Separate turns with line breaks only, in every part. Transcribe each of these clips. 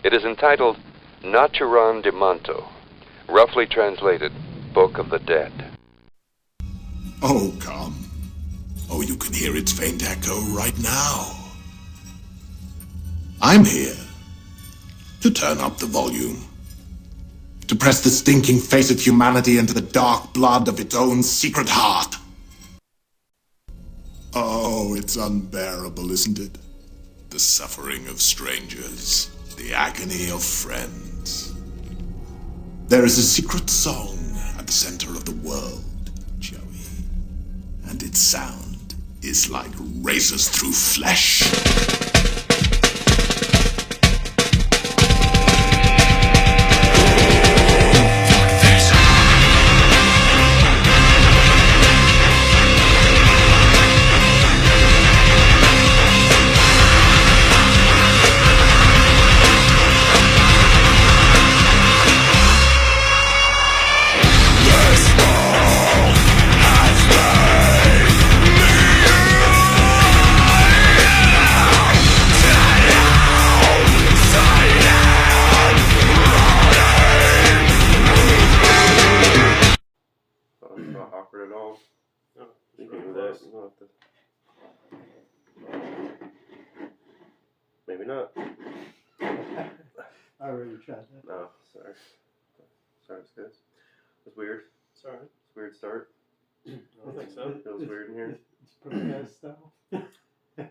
It is entitled Naturan de Manto, roughly translated, Book of the Dead.
Oh, come. Oh, you can hear its faint echo right now. I'm here to turn up the volume. To press the stinking face of humanity into the dark blood of its own secret heart. Oh, it's unbearable, isn't it? The suffering of strangers, the agony of friends. There is a secret song at the center of the world, Joey. And its sound is like razors through flesh.
Maybe not.
I already tried that.
No, sorry. Sorry, guys. It was weird.
Sorry.
It's a weird start.
I don't think so.
It was weird in here.
It's Brokeass style.
It's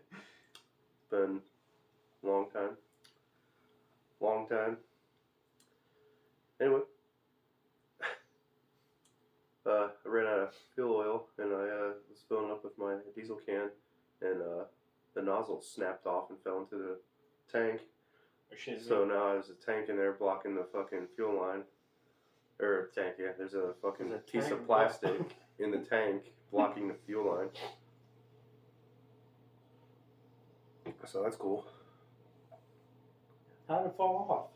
been a long time. Long time. Anyway. I ran out of fuel oil and I was filling up with my diesel can and the nozzle snapped off and fell into the tank. So now there's a tank in there blocking the fucking fuel line. Or tank, yeah. There's a fucking piece of plastic in the tank blocking the fuel line. So that's cool.
How'd it fall off?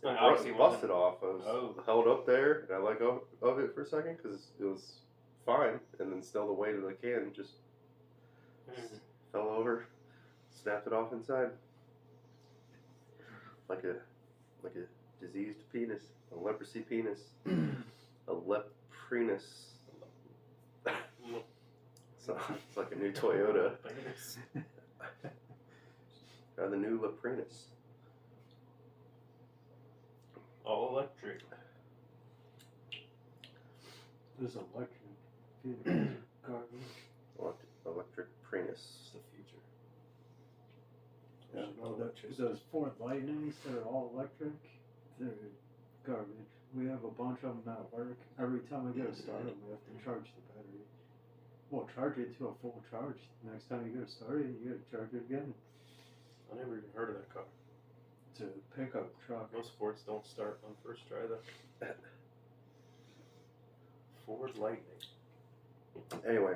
It busted off. I was held up there and I let go of it for a second because it was fine. And then still the weight of the can just fell over, snapped it off inside. Like a diseased penis, a leprosy penis, a leprinus. So it's like a new Toyota. The new leprinus.
All electric.
There's electric. Garbage.
Electric Prinus.
It's the future.
Yeah, those Ford Lightnings that are all electric, they're garbage. We have a bunch of them at work. Every time we go to start them, we have to charge the battery. Well, charge it to a full charge. Next time you go to start it, you got to charge it again.
I never even heard of that car.
It's a pickup truck.
Most Fords don't start on first try though. Ford Lightning.
Anyway,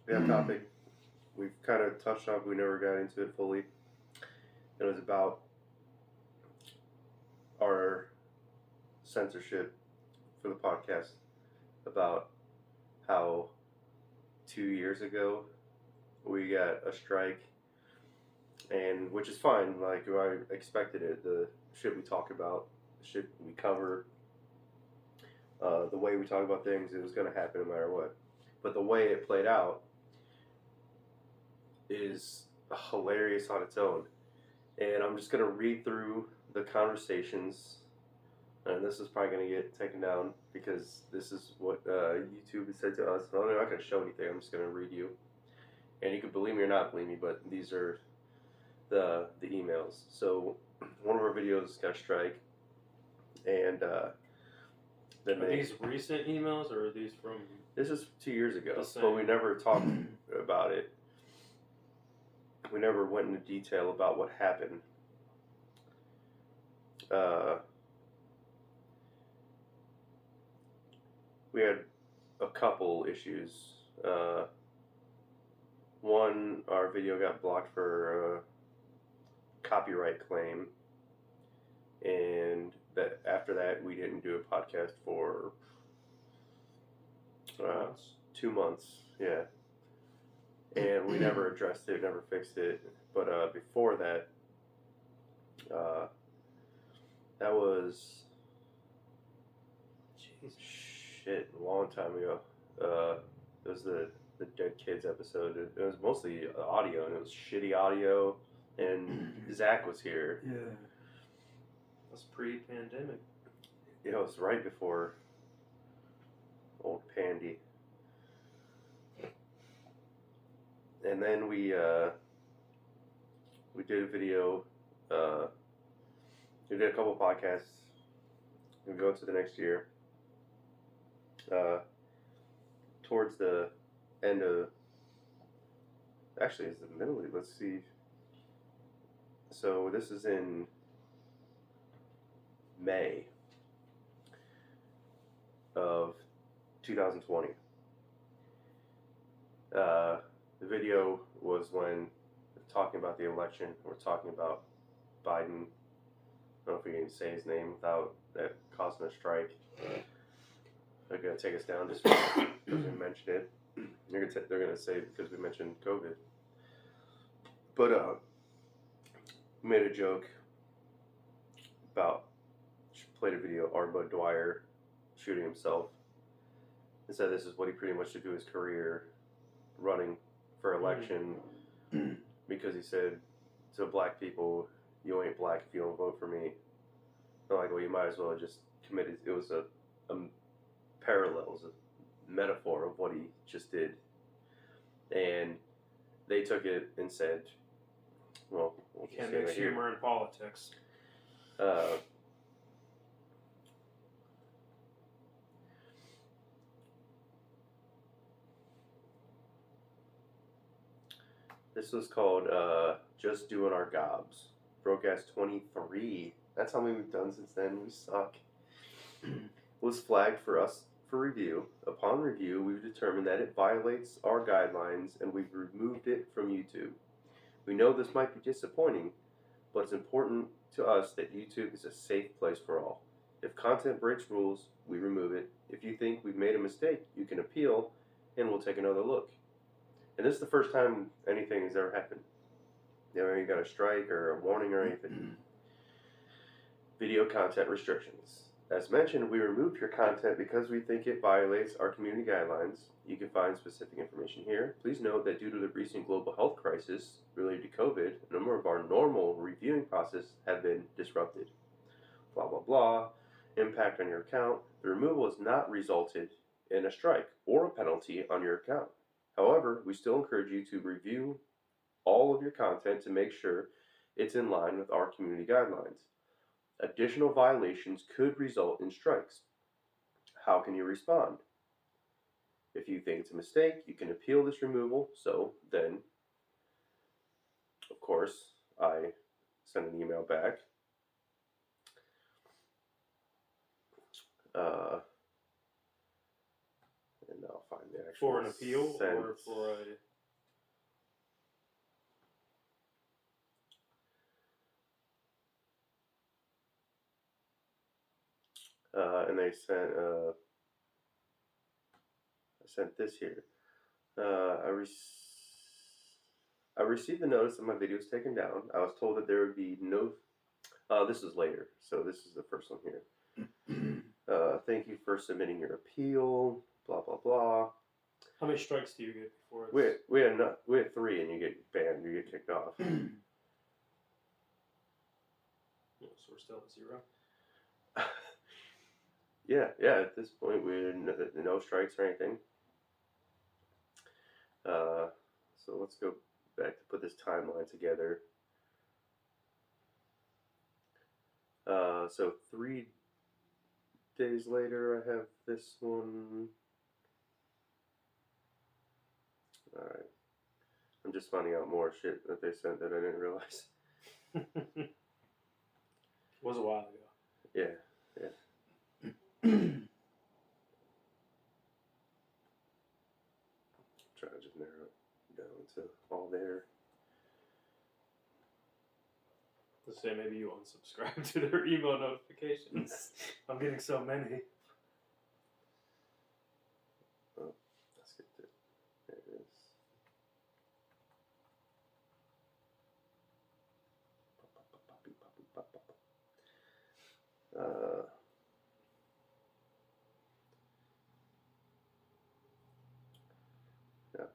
we have a topic. We've kind of touched on it, but we never got into it fully. It was about our censorship for the podcast. About how 2 years ago we got a strike, and which is fine. Like I expected it. The shit we talk about, the shit we cover, the way we talk about things, it was going to happen no matter what. But the way it played out is hilarious on its own. And I'm just going to read through the conversations. And this is probably going to get taken down because this is what YouTube has said to us. I'm not going to show anything. I'm just going to read you. And you can believe me or not believe me, but these are the emails. So one of our videos got a strike. And then
Are these recent emails or are these from...
This is 2 years ago, but we never talked about it. We never went into detail about what happened. We had a couple issues. One, our video got blocked for a copyright claim, and that after that we didn't do a podcast for 2 months. Yeah. And we never addressed it, never fixed it. But before that, That was
Jesus.
shit a long time ago. It was the Dead Kids episode. It was mostly audio, and it was shitty audio. And Zach was here.
Yeah.
That's pre-pandemic.
It was right before old Pandy. And then we did a video. We did a couple podcasts. We go into the next year. Towards the end of, actually, it's the middle. Let's see. So this is in May of 2020. The video was when we're talking about the election. We're talking about Biden. I don't know if we can say his name without that causing a strike. They're gonna take us down just because we mentioned it. They're gonna say because we mentioned COVID. But we made a joke about, played a video, our Bud Dwyer shooting himself, and said this is what he pretty much should do his career, running for election, because he said to black people, "You ain't black if you don't vote for me." I'm like, well, you might as well have just committed. It was a parallels, a metaphor of what he just did. And they took it and said, well,
You can't mix humor and politics.
This was called Just Doing Our Gobs. Brokeass 23. That's how many we've done since then. We suck. Was flagged for us for review. Upon review, we've determined that it violates our guidelines and we've removed it from YouTube. We know this might be disappointing, but it's important to us that YouTube is a safe place for all. If content breaks rules, we remove it. If you think we've made a mistake, you can appeal and we'll take another look. And this is the first time anything has ever happened. You got a strike or a warning or anything. Video content restrictions. As mentioned, we removed your content because we think it violates our community guidelines. You can find specific information here. Please note that due to the recent global health crisis related to COVID, a number of our normal reviewing processes have been disrupted. Blah, blah, blah. Impact on your account. The removal has not resulted in a strike or a penalty on your account. However, we still encourage you to review all of your content to make sure it's in line with our community guidelines. Additional violations could result in strikes. How can you respond? If you think it's a mistake, you can appeal this removal. So then, of course, I sent an email back. And I'll find the actual
For an appeal
sent.
or for a...
And they sent, I sent this here. I received the notice that my video was taken down. I was told that there would be no, this is later, so this is the first one here. Thank you for submitting your appeal, blah, blah, blah.
How many strikes do you get before it's...
We had 3 and you get banned, you get kicked off.
So we're still at 0?
Yeah, at this point we had no strikes or anything. So let's go back to put this timeline together. So 3 days later I have this one. Alright. I'm just finding out more shit that they sent that I didn't realize.
Was a while ago.
Yeah. Try to just narrow it down to all there.
Let's say maybe you unsubscribe to their email notifications. I'm getting so many.
Oh, let's get it. There it is.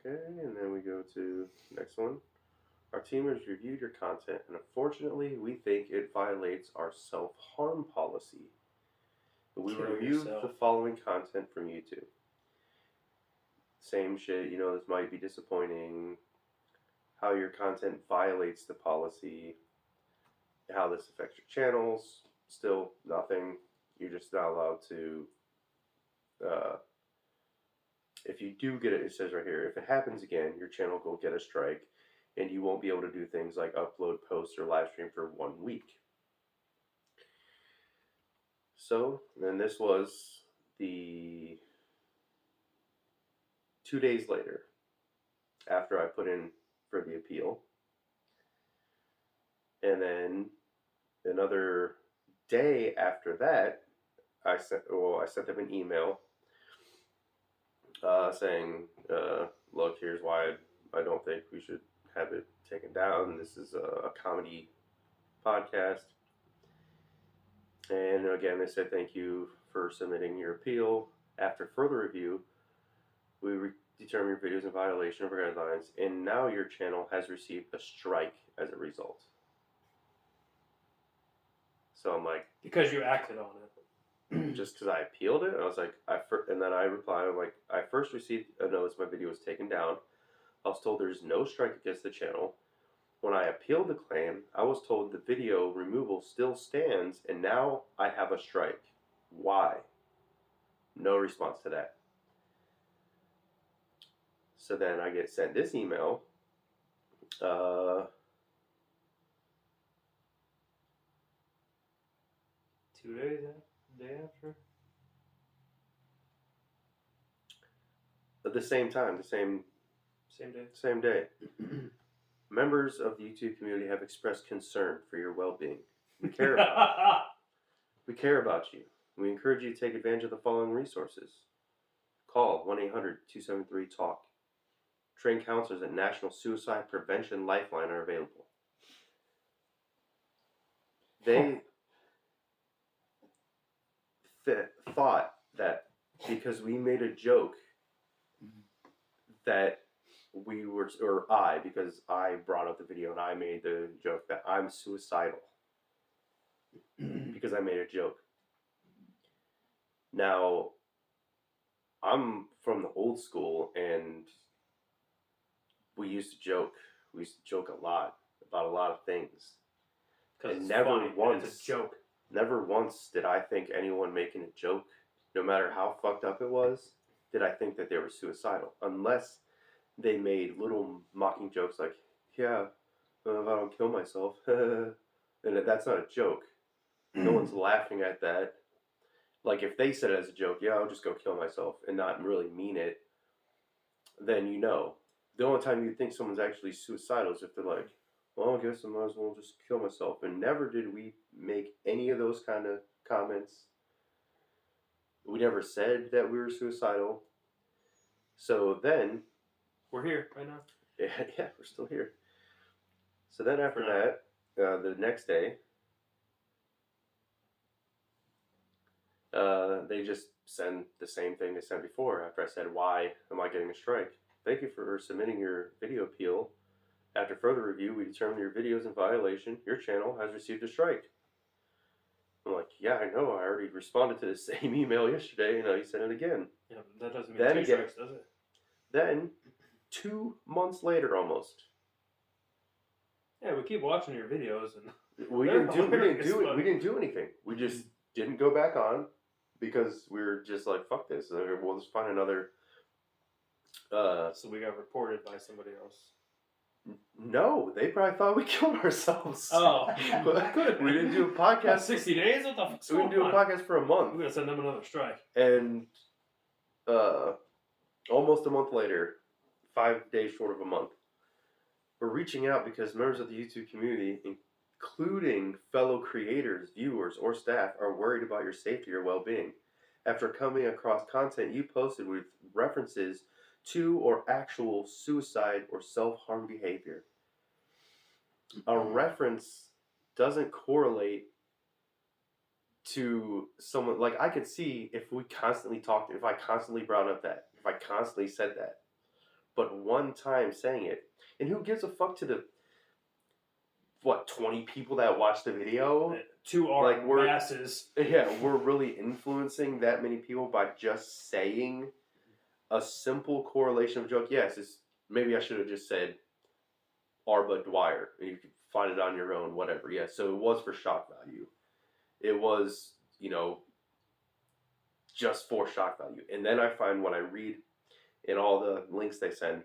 Okay, and then we go to the next one. Our team has reviewed your content, and unfortunately, we think it violates our self-harm policy. We
Kill
reviewed
yourself.
the following content from YouTube. Same shit, this might be disappointing. How your content violates the policy. How this affects your channels. Still nothing. You're just not allowed to. If you do get it says right here, if it happens again, your channel will get a strike, and you won't be able to do things like upload, post, or live stream for 1 week. So then this was the 2 days later, after I put in for the appeal, and then another day after that, I sent them an email saying, look, here's why I don't think we should have it taken down. This is a comedy podcast. And again, they said thank you for submitting your appeal. After further review, we determined your video is in violation of our guidelines, and now your channel has received a strike as a result. So I'm like,
Because you acted on it.
just because I appealed it, I was like, and then I replied, I'm like, I first received a notice my video was taken down. I was told there's no strike against the channel. When I appealed the claim, I was told the video removal still stands, and now I have a strike. Why? No response to that. So then I get sent this email.
2 days, day after.
At the same time,
Same day.
same day. Members of the YouTube community have expressed concern for your well-being. We care about you. We encourage you to take advantage of the following resources. Call 1-800-273-TALK. Trained counselors at National Suicide Prevention Lifeline are available. They thought that because we made a joke that we were, or I, because I brought up the video and I made the joke that I'm suicidal because I made a joke. Now, I'm from the old school, and we used to joke. We used to joke a lot about a lot of things.
Because
It's
a joke.
Never once did I think anyone making a joke, no matter how fucked up it was, did I think that they were suicidal. Unless they made little mocking jokes like, yeah, if I don't kill myself, and that's not a joke. No one's laughing at that. Like, if they said it as a joke, yeah, I'll just go kill myself, and not really mean it, then you know. The only time you think someone's actually suicidal is if they're like, well, I guess I might as well just kill myself. And never did we make any of those kind of comments. We never said that we were suicidal. So then...
We're here right now.
Yeah, we're still here. So then after that, the next day, they just send the same thing they sent before. After I said, why am I getting a strike? Thank you for submitting your video appeal. After further review, we determined your video is in violation. Your channel has received a strike. I'm like, yeah, I know. I already responded to the same email yesterday, and I sent it again.
Yeah, that doesn't mean
Then
two
again,
strikes, does it?
Then, 2 months later almost.
Yeah, we keep watching your videos, and
We didn't do anything. We just didn't go back on because we were just like, fuck this. We'll just find another.
So we got reported by somebody else.
No, they probably thought we killed ourselves.
Oh,
We didn't do a podcast.
60 days? What the fuck?
We didn't do a podcast for a month.
We're gonna send them another strike.
And almost a month later, 5 days short of a month, we're reaching out because members of the YouTube community, including fellow creators, viewers, or staff, are worried about your safety or well-being after coming across content you posted with references to or actual suicide or self-harm behavior. A reference doesn't correlate to someone. Like, I could see if we constantly talked, if I constantly brought up that, if I constantly said that, but one time saying it. And who gives a fuck to the 20 people that watch the video?
To our masses.
Yeah, we're really influencing that many people by just saying a simple correlation of joke. Yes, maybe I should have just said Arba Dwyer. You can find it on your own, whatever. Yeah, so it was for shock value. It was, just for shock value. And then I find when I read in all the links they send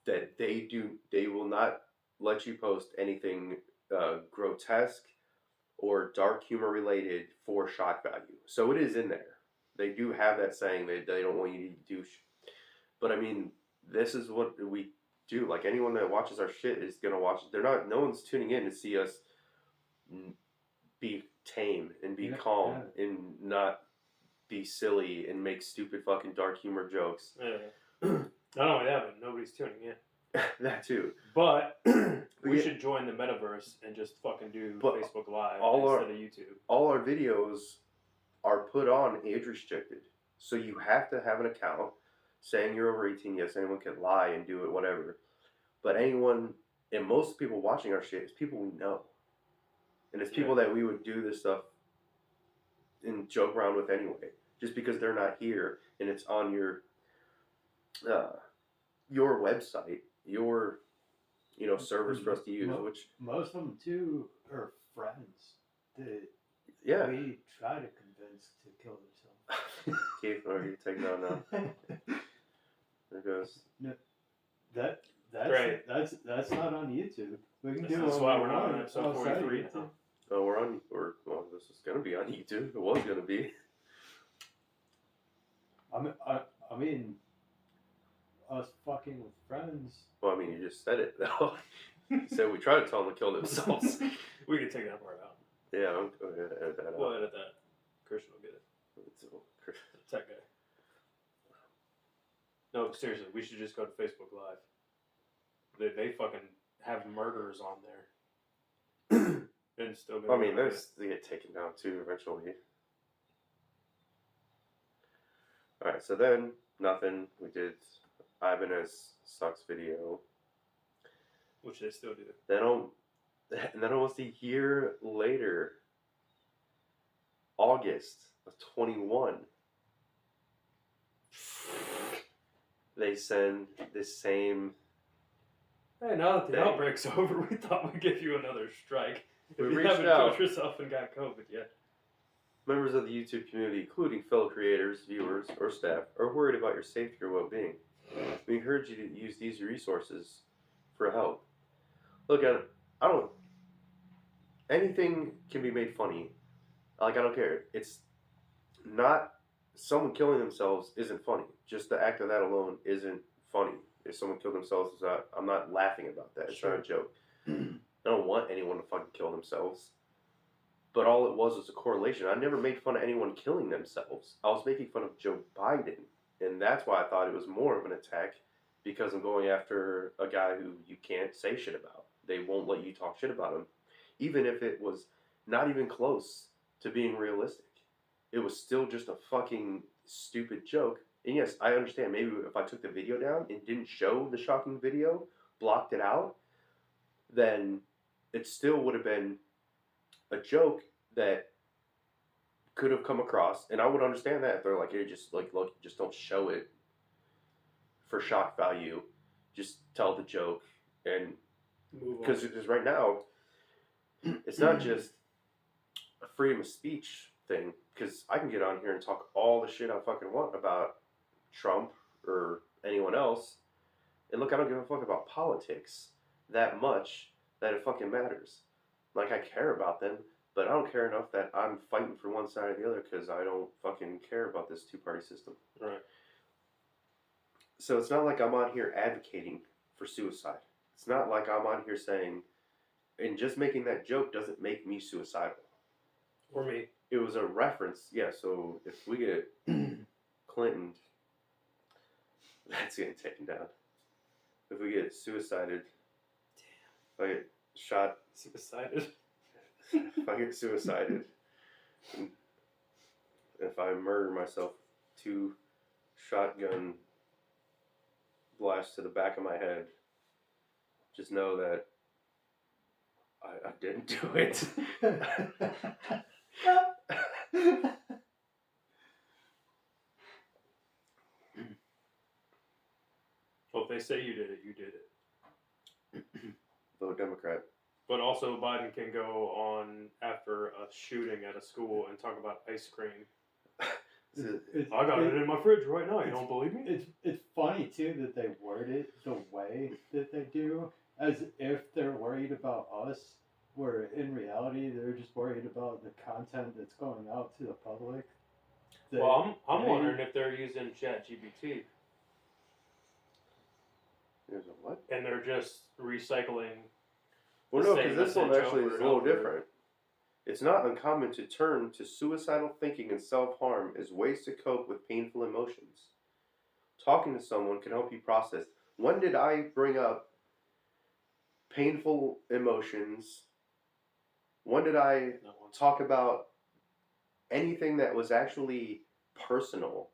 that they will not let you post anything grotesque or dark humor related for shock value. So it is in there. They do have that saying that they don't want you to do but I mean, this is what we do. Like, anyone that watches our shit is gonna watch it. No one's tuning in to see us be tame and be calm and not be silly and make stupid fucking dark humor jokes.
Yeah. Not only that, but nobody's tuning in.
That too.
But we should join the metaverse and just fucking do Facebook Live instead of YouTube. All
our videos are put on age restricted. So you have to have an account saying you're over 18. Yes, anyone can lie and do it, whatever. But anyone, and most people watching our shit is people we know. And it's people that we would do this stuff and joke around with anyway. Just because they're not here and it's on your website, your servers for us to use. Which
most of them too are friends that we try to convince to kill themselves.
Keith, are you taking down now? There goes.
No, that's not on YouTube. We can do it.
That's why we're not on episode 43 now.
Oh, this is gonna be on YouTube. It was gonna be.
I mean, us fucking with friends.
Well, I mean, you just said it though. You said we tried to tell them to kill themselves.
We can take that part out.
Yeah, I'm going to edit that out.
We'll edit that. Christian will get it. Tech guy. No, seriously, we should just go to Facebook Live. They fucking have murderers on there. And still
I mean, they get taken down too eventually. Alright, so then, nothing. We did Ibanez Sucks video.
Which they still do.
Then almost a year later, August of 21, they send this same.
Hey, now that the outbreak's over, we thought we'd give you another strike. If you haven't killed yourself and got COVID yet.
Members of the YouTube community, including fellow creators, viewers, or staff, are worried about your safety or well-being. We encourage you to use these resources for help. Look, I don't. Anything can be made funny. Like, I don't care. It's not. Someone killing themselves isn't funny. Just the act of that alone isn't funny. If someone killed themselves, I'm not laughing about that. It's not a joke. I don't want anyone to fucking kill themselves. But all it was a correlation. I never made fun of anyone killing themselves. I was making fun of Joe Biden. And that's why I thought it was more of an attack. Because I'm going after a guy who you can't say shit about. They won't let you talk shit about him. Even if it was not even close to being realistic. It was still just a fucking stupid joke. And yes, I understand. Maybe if I took the video down and didn't show the shocking video, blocked it out, then it still would have been a joke that could have come across. And I would understand that if they're like, hey, just like, look, just don't show it for shock value. Just tell the joke. And because right now, it's not just a freedom of speech thing. Because I can get on here and talk all the shit I fucking want about Trump or anyone else. And look, I don't give a fuck about politics that much that it fucking matters. Like, I care about them, but I don't care enough that I'm fighting for one side or the other because I don't fucking care about this two-party system.
Right.
So it's not like I'm on here advocating for suicide. It's not like I'm on here saying, and just making that joke doesn't make me suicidal.
Or me.
It was a reference, yeah, so if we get Clinton, that's getting taken down. If we get suicided, if I get shot.
Suicided?
If I get suicided, and if I murder myself, 2 shotgun blast to the back of my head, just know that I didn't do it.
Well, if they say you did it, you did it.
Vote Democrat.
But also, Biden can go on after a shooting at a school and talk about ice cream. I got it in my fridge right now. You don't believe me?
It's funny too that they word it the way that they do, as if they're worried about us, where in reality they're just worried about the content that's going out to the public.
Well, I'm wondering if they're using ChatGPT.
There's a what?
And they're just recycling.
Well, no, because this one actually is a little different. It's not uncommon to turn to suicidal thinking and self-harm as ways to cope with painful emotions. Talking to someone can help you process. When did I bring up painful emotions? When did I talk about anything that was actually personal?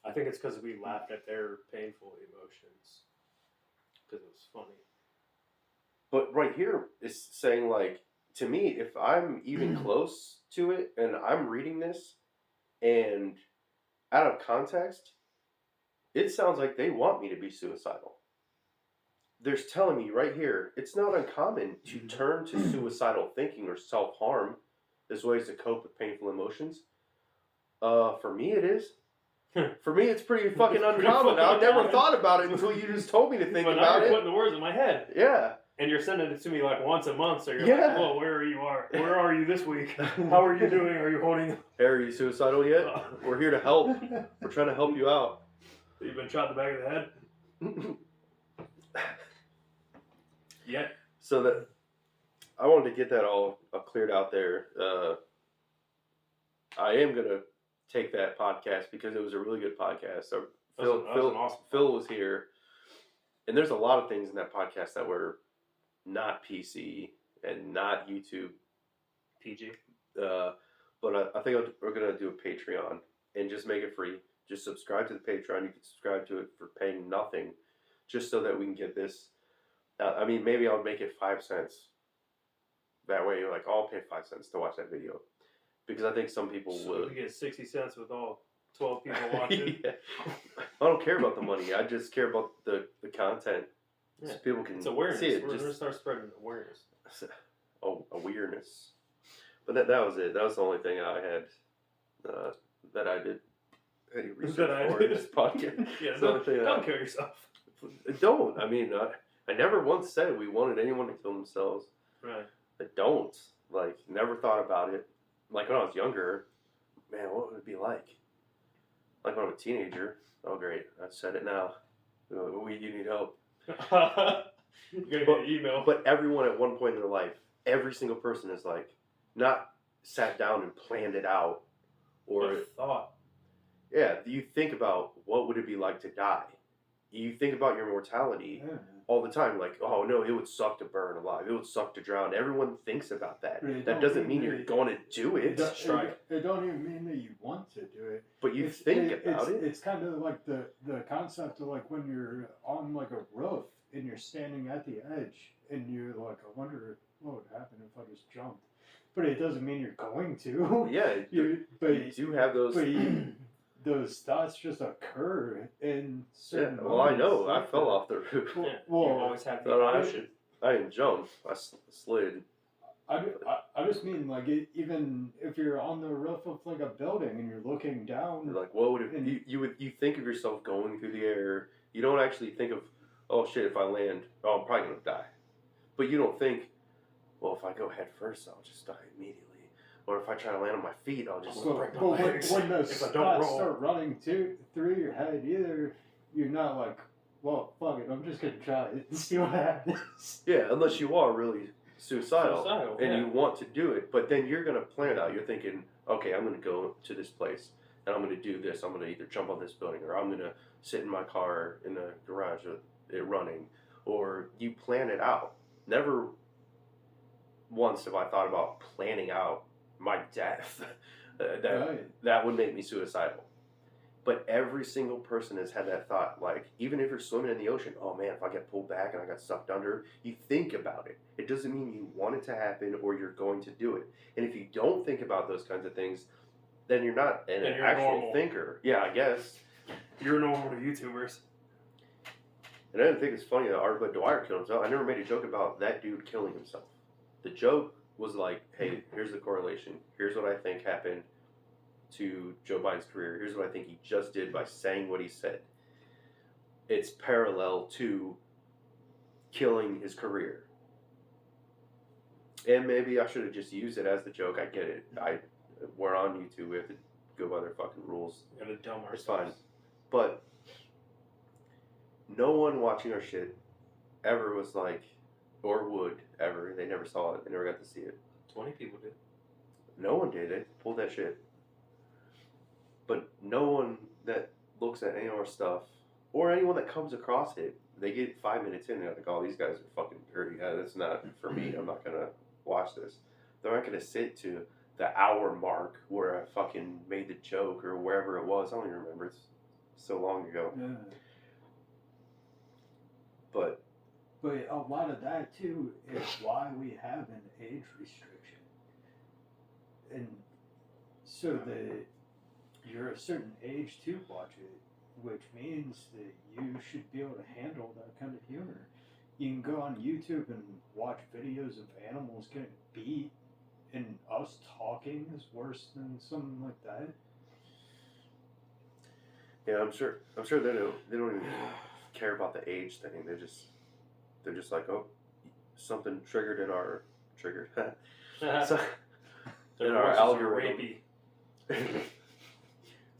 I think it's because we laughed at their painful emotions. Because it was funny.
But right here is saying, like, to me, if I'm even close to it and I'm reading this and out of context, it sounds like they want me to be suicidal. They're telling me right here, it's not uncommon to turn to suicidal thinking or self-harm as ways to cope with painful emotions. For me, it is. For me, it's pretty fucking uncommon. I never thought about it until you just told me to think
but
about
now
it.
you're putting the words in my head.
Yeah.
And you're sending it to me like once a month, so you're
Yeah.
like, "Whoa, where are you this week? How are you doing? Are you holding?"
Hey, are you suicidal yet? We're here to help. We're trying to help you out.
You've been shot in the back of the head. Yeah.
So that I wanted to get that all cleared out there. I am gonna take that podcast because it was a really good podcast. So
That was an awesome
Phil was here, and there's a lot of things in that podcast that were not PC and not YouTube
PG.
But I think we're gonna do a Patreon and just make it free. Just subscribe to the Patreon. You can subscribe to it for paying nothing, just so that we can get this. I mean, maybe I'll make it 5 cents. That way, like, I'll pay 5 cents to watch that video, because I think some people
So
would.
we get 60 cents with all 12 people watching.
Yeah. I don't care about the money. I just care about the content.
Yeah.
So people can
It's awareness.
see it.
We're going to start spreading awareness.
Oh, awareness. But that was it. That was the only thing I had that I did any research for in this podcast.
Yeah,
So
don't kill yourself.
Don't. I mean, I never once said we wanted anyone to kill themselves.
Right.
I don't. Like, never thought about it. Like, when I was younger, man, what would it be like? Like, when I'm a teenager. Oh, great. I said it now. You need help.
You're going to get an email.
But everyone at one point in their life, every single person is like, not sat down and planned it out. Or
thought.
Yeah, you think about what would it be like to die. You think about your mortality all the time. Like, oh no, it would suck to burn alive. It would suck to drown. Everyone thinks about that. That doesn't mean you're going to do it.
It don't even mean that you want to do it.
But you think about it.
It's kind of like the concept of like when you're on like a roof and you're standing at the edge and you're like, I wonder what would happen if I just jumped. But it doesn't mean you're going to.
Yeah, you do have those.
But those thoughts just occur in certain
moments. Well, I know.
Like
I fell off the roof.
Yeah, well, you always have the option.
I didn't jump. I slid.
I just mean, like, even if you're on the roof of, like, a building and you're looking down.
You're like, what would it... You think of yourself going through the air. You don't actually think of, oh, shit, if I land, oh, I'm probably going to die. But you don't think, well, if I go head first, I'll just die immediately. Or if I try to land on my feet, I'll just break my legs.
When those thoughts start running through your head, either you're not like, well, fuck it, I'm just going to try it and see what happens.
Yeah, unless you are really suicidal and you want to do it. But then you're going to plan it out. You're thinking, okay, I'm going to go to this place and I'm going to do this. I'm going to either jump on this building or I'm going to sit in my car in the garage with it running. Or you plan it out. Never once have I thought about planning out my death. That would make me suicidal. But every single person has had that thought. Like, even if you're swimming in the ocean, oh man, if I get pulled back and I got sucked under, you think about it. It doesn't mean you want it to happen or you're going to do it. And if you don't think about those kinds of things, then you're not an actual
normal.
thinker. Yeah, I guess.
You're normal to YouTubers.
And I didn't think it's funny that Art Bud Dwyer killed himself. I never made a joke about that dude killing himself. The joke was like, hey, here's the correlation. Here's what I think happened to Joe Biden's career. Here's what I think he just did by saying what he said. It's parallel to killing his career. And maybe I should have just used it as the joke. I get it. We're on YouTube. We have to go by their fucking rules.
We gotta dumb
It's
ourselves.
fine. But no one watching our shit ever was like, or would ever. They never saw it. They never got to see it.
20 people did.
No one did. They pulled that shit. But no one that looks at any of our stuff, or anyone that comes across it, they get 5 minutes in and they're like, oh, these guys are fucking dirty. That's not for me. I'm not going to watch this. They're not going to sit to the hour mark where I fucking made the joke or wherever it was. I don't even remember. It's so long ago.
Yeah.
But
a lot of that too is why we have an age restriction, and so that you're a certain age to watch it, which means that you should be able to handle that kind of humor. You can go on YouTube and watch videos of animals getting beat, and us talking is worse than something like that.
yeah, I'm sure they don't even care about the age thing. They're just like, oh, something triggered in our so,
Their
in our
voices are
algorithm.
rapey.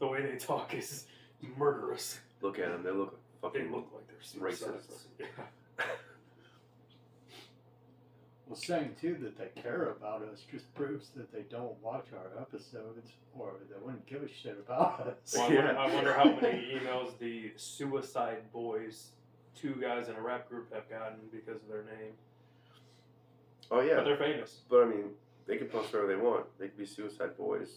The way they talk is murderous.
Look at them. They look
They
fucking
look like they're
racist.
suicides. Yeah.
Well, saying too that they care about us just proves that they don't watch our episodes, or they wouldn't give a shit about us.
Well,
Yeah.
I wonder how many emails the Suicide Boys, 2 guys in a rap group, have gotten because of their name.
Oh yeah,
But they're famous.
but I mean, they can post whatever they want. They can be Suicide Boys.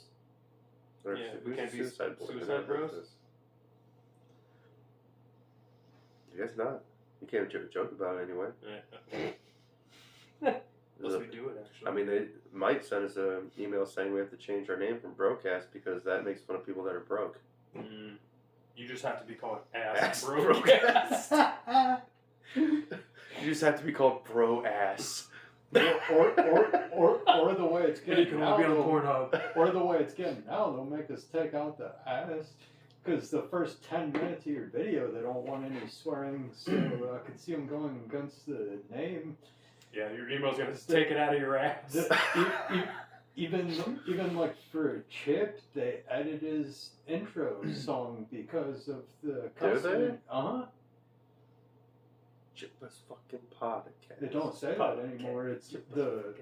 Or
Yeah,
who's
we can't
the
be
Suicide Boys?
Suicide
I don't know
Bros?
who this is. I guess not. You can't joke about it anyway.
Unless we do it, actually.
I mean, they might send us an email saying we have to change our name from Brokeass because that makes fun of people that are broke.
You just have to be called Ass
Ass
Brokeass.
You just have to be called Bro Ass.
or the way it's
And
getting
you can
now,
only be on
they'll-
Pornhub.
or the way it's getting now, they'll make us take out the ass, because the first 10 minutes of your video, they don't want any swearing, so I can see them going against the name.
Yeah, your email's gonna take it out of your ass.
Even like for Chip, they edited his intro song because of the cussing. Uh-huh.
Chipless fucking podcast.
They don't say that anymore. It's the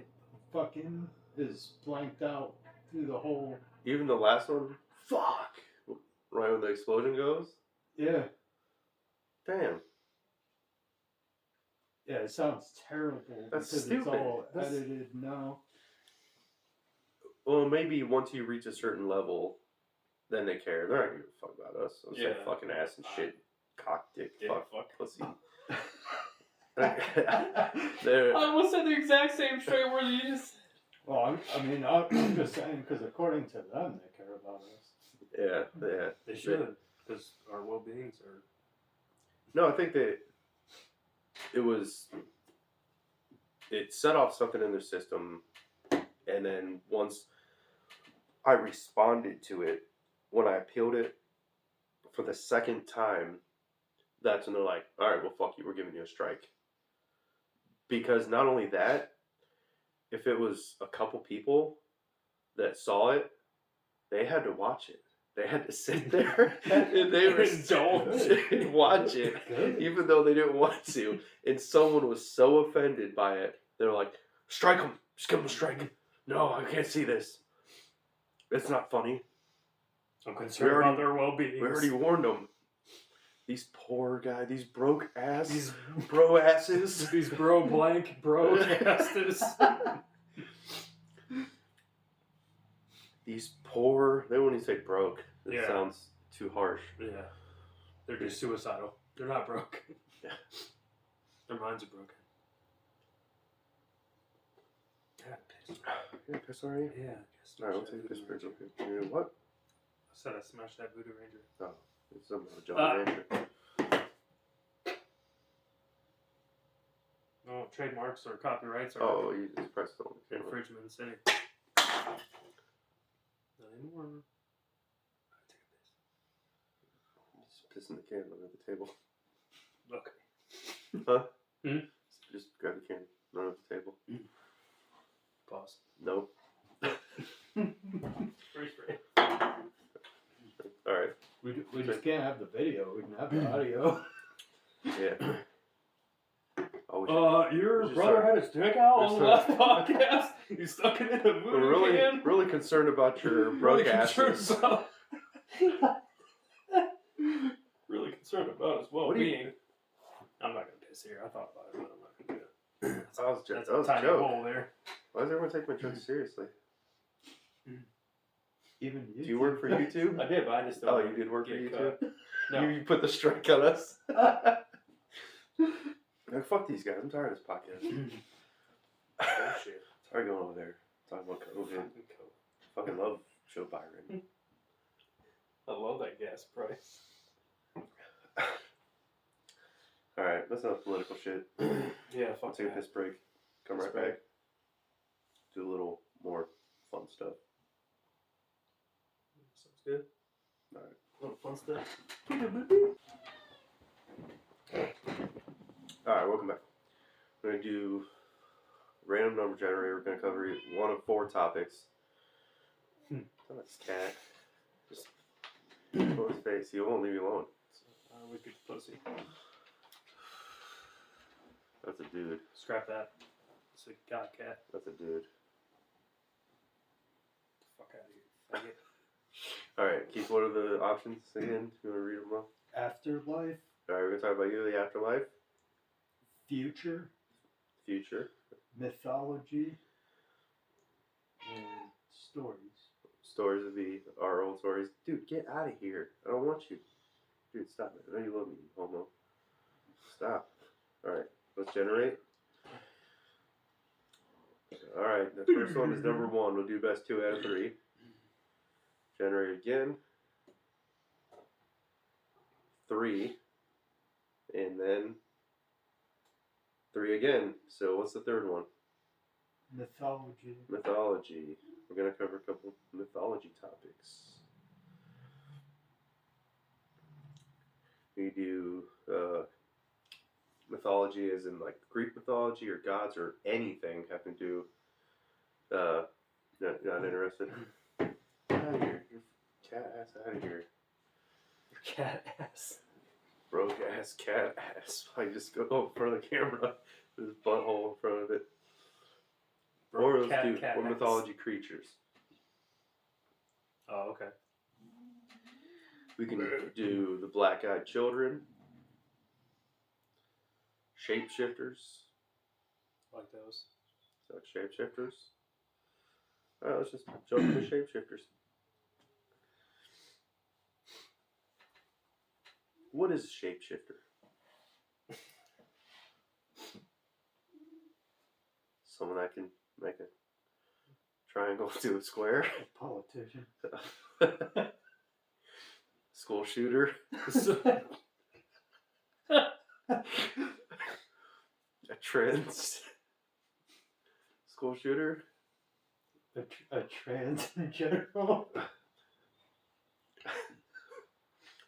fucking is blanked out through the whole.
Even the last one, fuck! Right when the explosion goes?
Yeah.
Damn.
Yeah, it sounds terrible
That's
because
stupid.
it's all
That's-
edited now.
Well, maybe once you reach a certain level, then they care. They're not gonna give a fuck about us. They'll say
Yeah.
fucking ass and shit, cock, dick,
Yeah,
fuck,
fuck.
pussy.
I
They're,
almost said the exact same straight word you just.
Well, I'm just saying because according to them, they care about us.
yeah.
They should, because our well-beings are.
No, I think that it set off something in their system, and then once I responded to it, when I appealed it for the second time, that's when they're like, all right, well, fuck you, we're giving you a strike. Because not only that, if it was a couple people that saw it, they had to watch it. They had to sit there and they were
Indulge.
and watch it, even though they didn't want to. And someone was so offended by it, they were like, strike them, just give them a strike. No, I can't see this. It's not funny.
I'm concerned about their well-being.
We already warned them. These poor guys, these broke ass,
These
bro asses.
These broadcasters.
These poor, they wouldn't even say broke. It
Yeah.
sounds too harsh.
Yeah. They're just suicidal. They're not broke.
Yeah.
Their minds are broken. God, piss.
Yeah, piss already?
Yeah, I guess.
Alright, we'll take a piss break real quick. You know what?
I said I smashed that Voodoo Ranger.
Oh, it's something about Jolly Rancher.
Oh, trademarks or copyrights or
Oh, you just pressed on the camera.
infringement city. Not anymore. I take a piss.
Just pissing the can under the table.
Okay.
Huh?
Hmm?
Just grab the can under the table.
Pause.
Nope.
Free spray.
Alright.
We just can't have the video. We can have the audio.
Yeah.
Your
just
brother
start-
had his dick out on the last
start-
podcast. You stuck it in a voodoo
We're really,
can.
really concerned about your
Really
broadcasts.
concerned about. Really concerned about his well-being. I'm not gonna piss here. I thought about it, but I'm not gonna do it.
That was just
That's
that was
a
a
tiny
joke.
hole there.
Why does everyone take my jokes seriously?
Even YouTube.
Do you work for YouTube?
I did, but I just don't.
Oh, you did work for
get
YouTube?
cut. No.
You put the strike on us. Like, fuck these guys. I'm tired of this podcast.
Bullshit.
Tired of going over there talking about COVID. Fucking love Joe Byron.
I love that gas price.
Alright, that's enough political shit.
Yeah,
I'll
fuck
take a
that.
piss break. Come
Piss
right
break.
back. Do a little more fun stuff.
Sounds good.
Alright.
A little fun stuff.
Alright, welcome back. We're going to do random number generator. We're going to cover one of 4 topics. That's cat. Just go his face. He won't leave you alone.
We get the pussy.
That's a dude.
Scrap that. It's a god cat.
That's a dude.
Fuck out of here.
Alright, Keith, what are the options again? You want to read them off?
Afterlife,
Alright, we're going to talk about you, the afterlife,
future,
future,
mythology, and stories.
stories would be our old stories. Dude, get out of here. I don't want you. Dude, stop it. I know you love me, you homo. Stop. Alright, let's generate. Alright, the first one is number 1. We'll do best 2 out of 3. Generate again. 3. And then 3 again. So what's the third one?
Mythology.
Mythology. We're going to cover a couple mythology topics. We do mythology as in like Greek mythology or gods or anything having to do. Not interested. Out of here. Your cat ass out of here.
Your cat ass.
Brokeass cat ass. I just go in front of the camera with his butthole in front of it. Or let's do
cat
or
ass.
mythology creatures.
Oh, okay.
We can do the black-eyed children, shapeshifters.
Like those.
So shapeshifters. Alright, let's just jump into shapeshifters. What is a shapeshifter? Someone that can make a triangle into a square.
A politician.
School shooter. A trans school shooter.
A trans in general.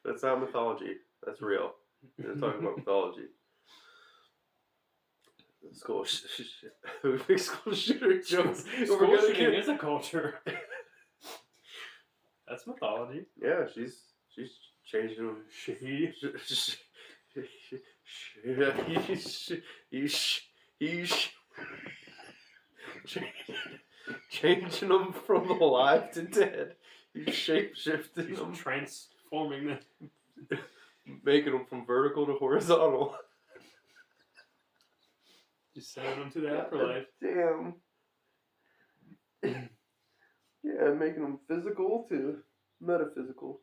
That's not mythology. That's real. We're talking about mythology. School who makes school shooter jokes?
School
We're gonna
shooting
get-
is a culture. That's mythology.
Yeah, she's changing them. Changing them from alive to dead. He's shape-shifting
He's
them,
transforming them.
making them from vertical to horizontal.
Just sending them to the afterlife.
Damn. Yeah, making them physical to metaphysical.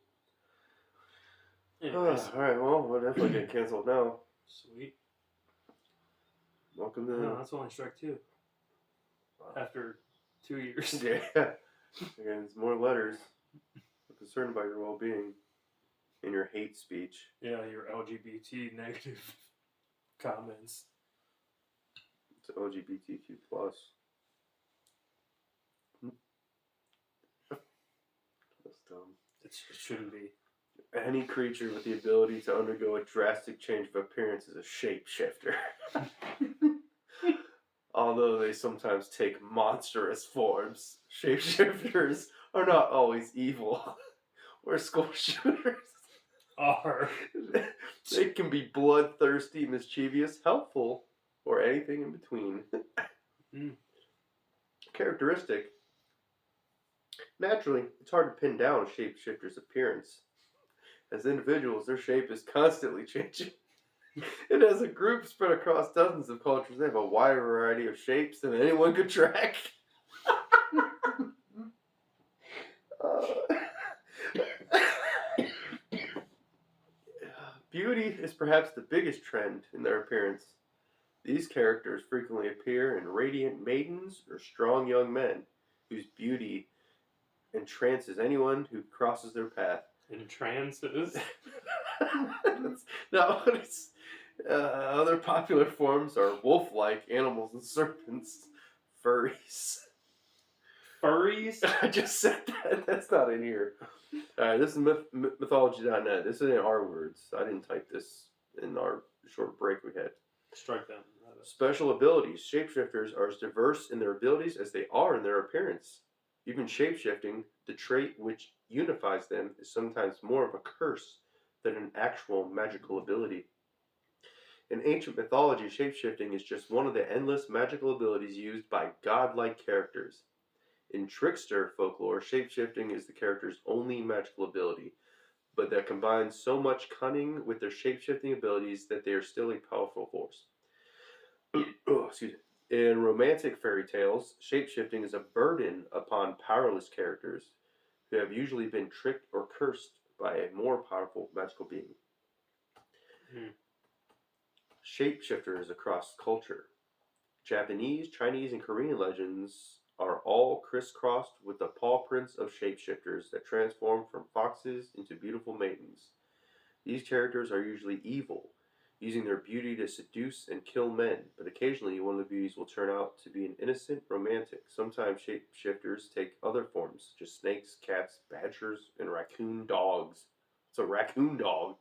Anyways,
Alright, well, we'll definitely get canceled now.
sweet.
Welcome to...
No, that's only strike 2. After 2 years.
Yeah. Again, it's more letters. I'm concerned about your well-being and your hate speech.
Yeah, your LGBT negative comments.
It's LGBTQ+. That's dumb.
It shouldn't be.
Any creature with the ability to undergo a drastic change of appearance is a shapeshifter. Although they sometimes take monstrous forms, shapeshifters are not always evil. Or school shooters.
Are.
They can be bloodthirsty, mischievous, helpful, or anything in between. Characteristic. Naturally, it's hard to pin down a shapeshifter's appearance. As individuals, their shape is constantly changing. And as a group spread across dozens of cultures, they have a wide variety of shapes than anyone could track. Beauty is perhaps the biggest trend in their appearance. These characters frequently appear in radiant maidens or strong young men, whose beauty entrances anyone who crosses their path.
Entrances?
Other popular forms are wolf-like animals and serpents, furries.
Furries?
I just said that. That's not in here. Alright, this is mythology.net. This is in our words. I didn't type this in our short break we had.
Strike them.
Special abilities. Shapeshifters are as diverse in their abilities as they are in their appearance. Even shapeshifting, the trait which unifies them, is sometimes more of a curse than an actual magical ability. In ancient mythology, shapeshifting is just one of the endless magical abilities used by godlike characters. In trickster folklore, shapeshifting is the character's only magical ability, but that combines so much cunning with their shapeshifting abilities that they are still a powerful force. Excuse me. In romantic fairy tales, shapeshifting is a burden upon powerless characters who have usually been tricked or cursed by a more powerful magical being. Shapeshifters across culture. Japanese, Chinese, and Korean legends are all crisscrossed with the paw prints of shapeshifters that transform from foxes into beautiful maidens. These characters are usually evil, using their beauty to seduce and kill men, but occasionally one of the beauties will turn out to be an innocent romantic. Sometimes shapeshifters take other forms, such as snakes, cats, badgers, and raccoon dogs. It's a raccoon dog.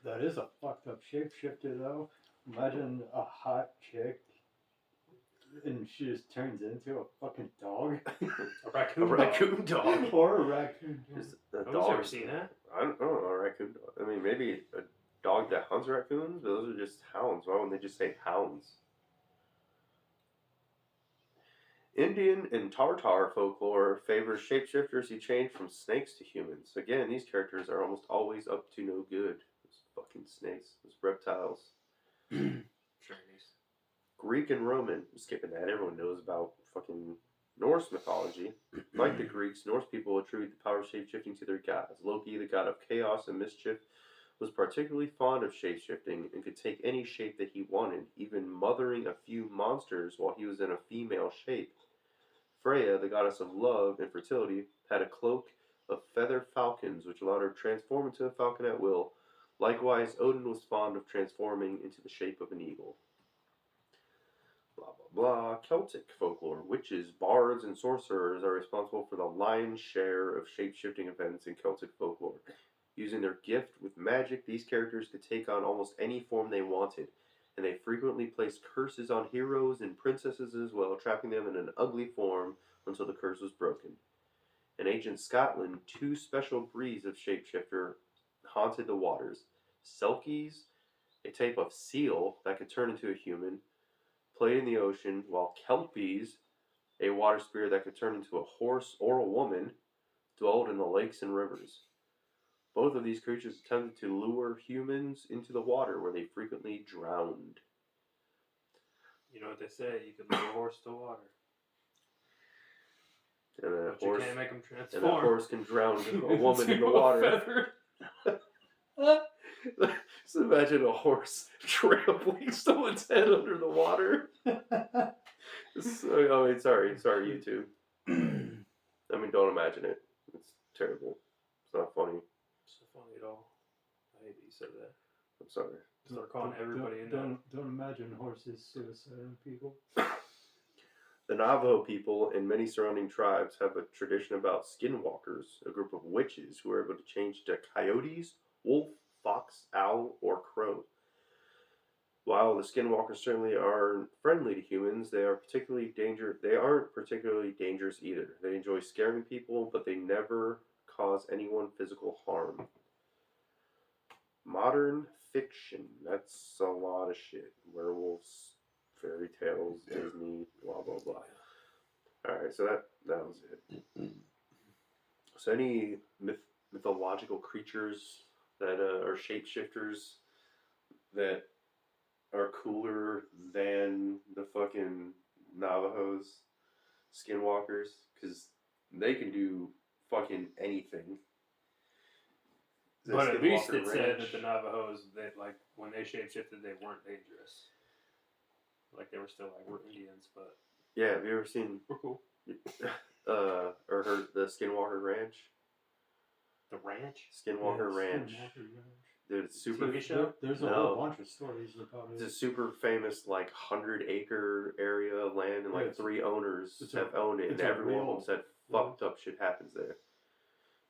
That is a fucked up shapeshifter though. Imagine a hot chick and she just turns into a fucking dog.
A
raccoon dog.
Or a raccoon dog.
Just a
I've
dog.
never seen that.
I don't know, a raccoon dog. I mean, maybe a dog that hunts raccoons, but those are just hounds. Why wouldn't they just say hounds? Indian and Tartar folklore favors shapeshifters who change from snakes to humans. Again, these characters are almost always up to no good. Those fucking snakes. Those reptiles.
Chinese.
Greek and Roman. I'm skipping that. Everyone knows about fucking Norse mythology. Like the Greeks, Norse people attribute the power of shapeshifting to their gods. Loki, the god of chaos and mischief, was particularly fond of shapeshifting and could take any shape that he wanted, even mothering a few monsters while he was in a female shape. Freya, the goddess of love and fertility, had a cloak of feather falcons which allowed her to transform into a falcon at will. Likewise, Odin was fond of transforming into the shape of an eagle. Blah, blah, blah. Celtic folklore. Witches, bards, and sorcerers are responsible for the lion's share of shape-shifting events in Celtic folklore. Using their gift with magic, these characters could take on almost any form they wanted, and they frequently placed curses on heroes and princesses as well, trapping them in an ugly form until the curse was broken. In ancient Scotland, two special breeds of shapeshifter haunted the waters. Selkies, a type of seal that could turn into a human, played in the ocean, while Kelpies, a water spirit that could turn into a horse or a woman, dwelled in the lakes and rivers. Both of these creatures attempted to lure humans into the water, where they frequently drowned.
You know what they say? You can lead a horse to water,
And a
but
horse,
you can't make them
and
transform.
a horse can drown a woman in the water. Just imagine a horse trampling someone's head under the water. Oh, wait, sorry, YouTube. I mean, don't imagine it. It's terrible. It's not funny.
It's not funny at all. I hate that you said that.
I'm sorry.
Start calling everybody in
Don't imagine horses suiciding people.
The Navajo people and many surrounding tribes have a tradition about skinwalkers, a group of witches who are able to change to coyotes, wolf, fox, owl, or crow. While the skinwalkers certainly are friendly to humans, they aren't particularly dangerous either. They enjoy scaring people, but they never cause anyone physical harm. Modern fiction. That's a lot of shit. Werewolves, fairy tales, Disney, blah, blah, blah. Alright, so that was it. So any mythological creatures that are shapeshifters that are cooler than the fucking Navajos, skinwalkers, because they can do fucking anything.
But at least it said that the Navajos, that like when they shapeshifted, they weren't dangerous. Like they were still like, we're Indians, but
yeah. Have you ever seen?
We're cool.
Or heard the Skinwalker Ranch?
The ranch?
Skinwalker Ranch. Dude, it's super.
TV show?
There's a whole bunch of stories about it.
It's a super famous, like 100-acre area of land, and like 3 owners have owned it, and every one of them said fucked up shit happens there.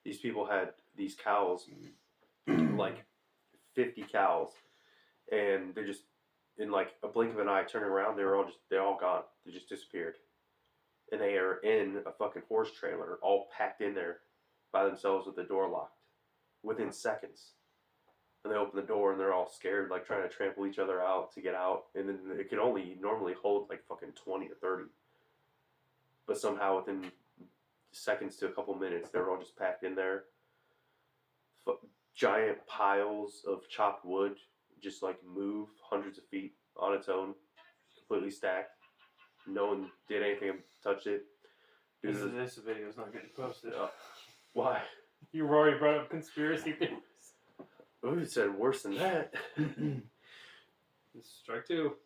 These people had these cows, like 50 cows, and they just, in like a blink of an eye, turning around, they're all gone. They just disappeared, and they are in a fucking horse trailer, all packed in there by themselves with the door locked, within seconds. And they open the door and they're all scared, like trying to trample each other out to get out. And then it could only normally hold like fucking 20 or 30. But somehow within seconds to a couple minutes, they were all just packed in there. Giant piles of chopped wood just like move hundreds of feet on its own, completely stacked. No one did anything, touched it.
This video's not getting posted.
Why?
You've already brought up conspiracy theories.
We said worse than that.
This is strike 2.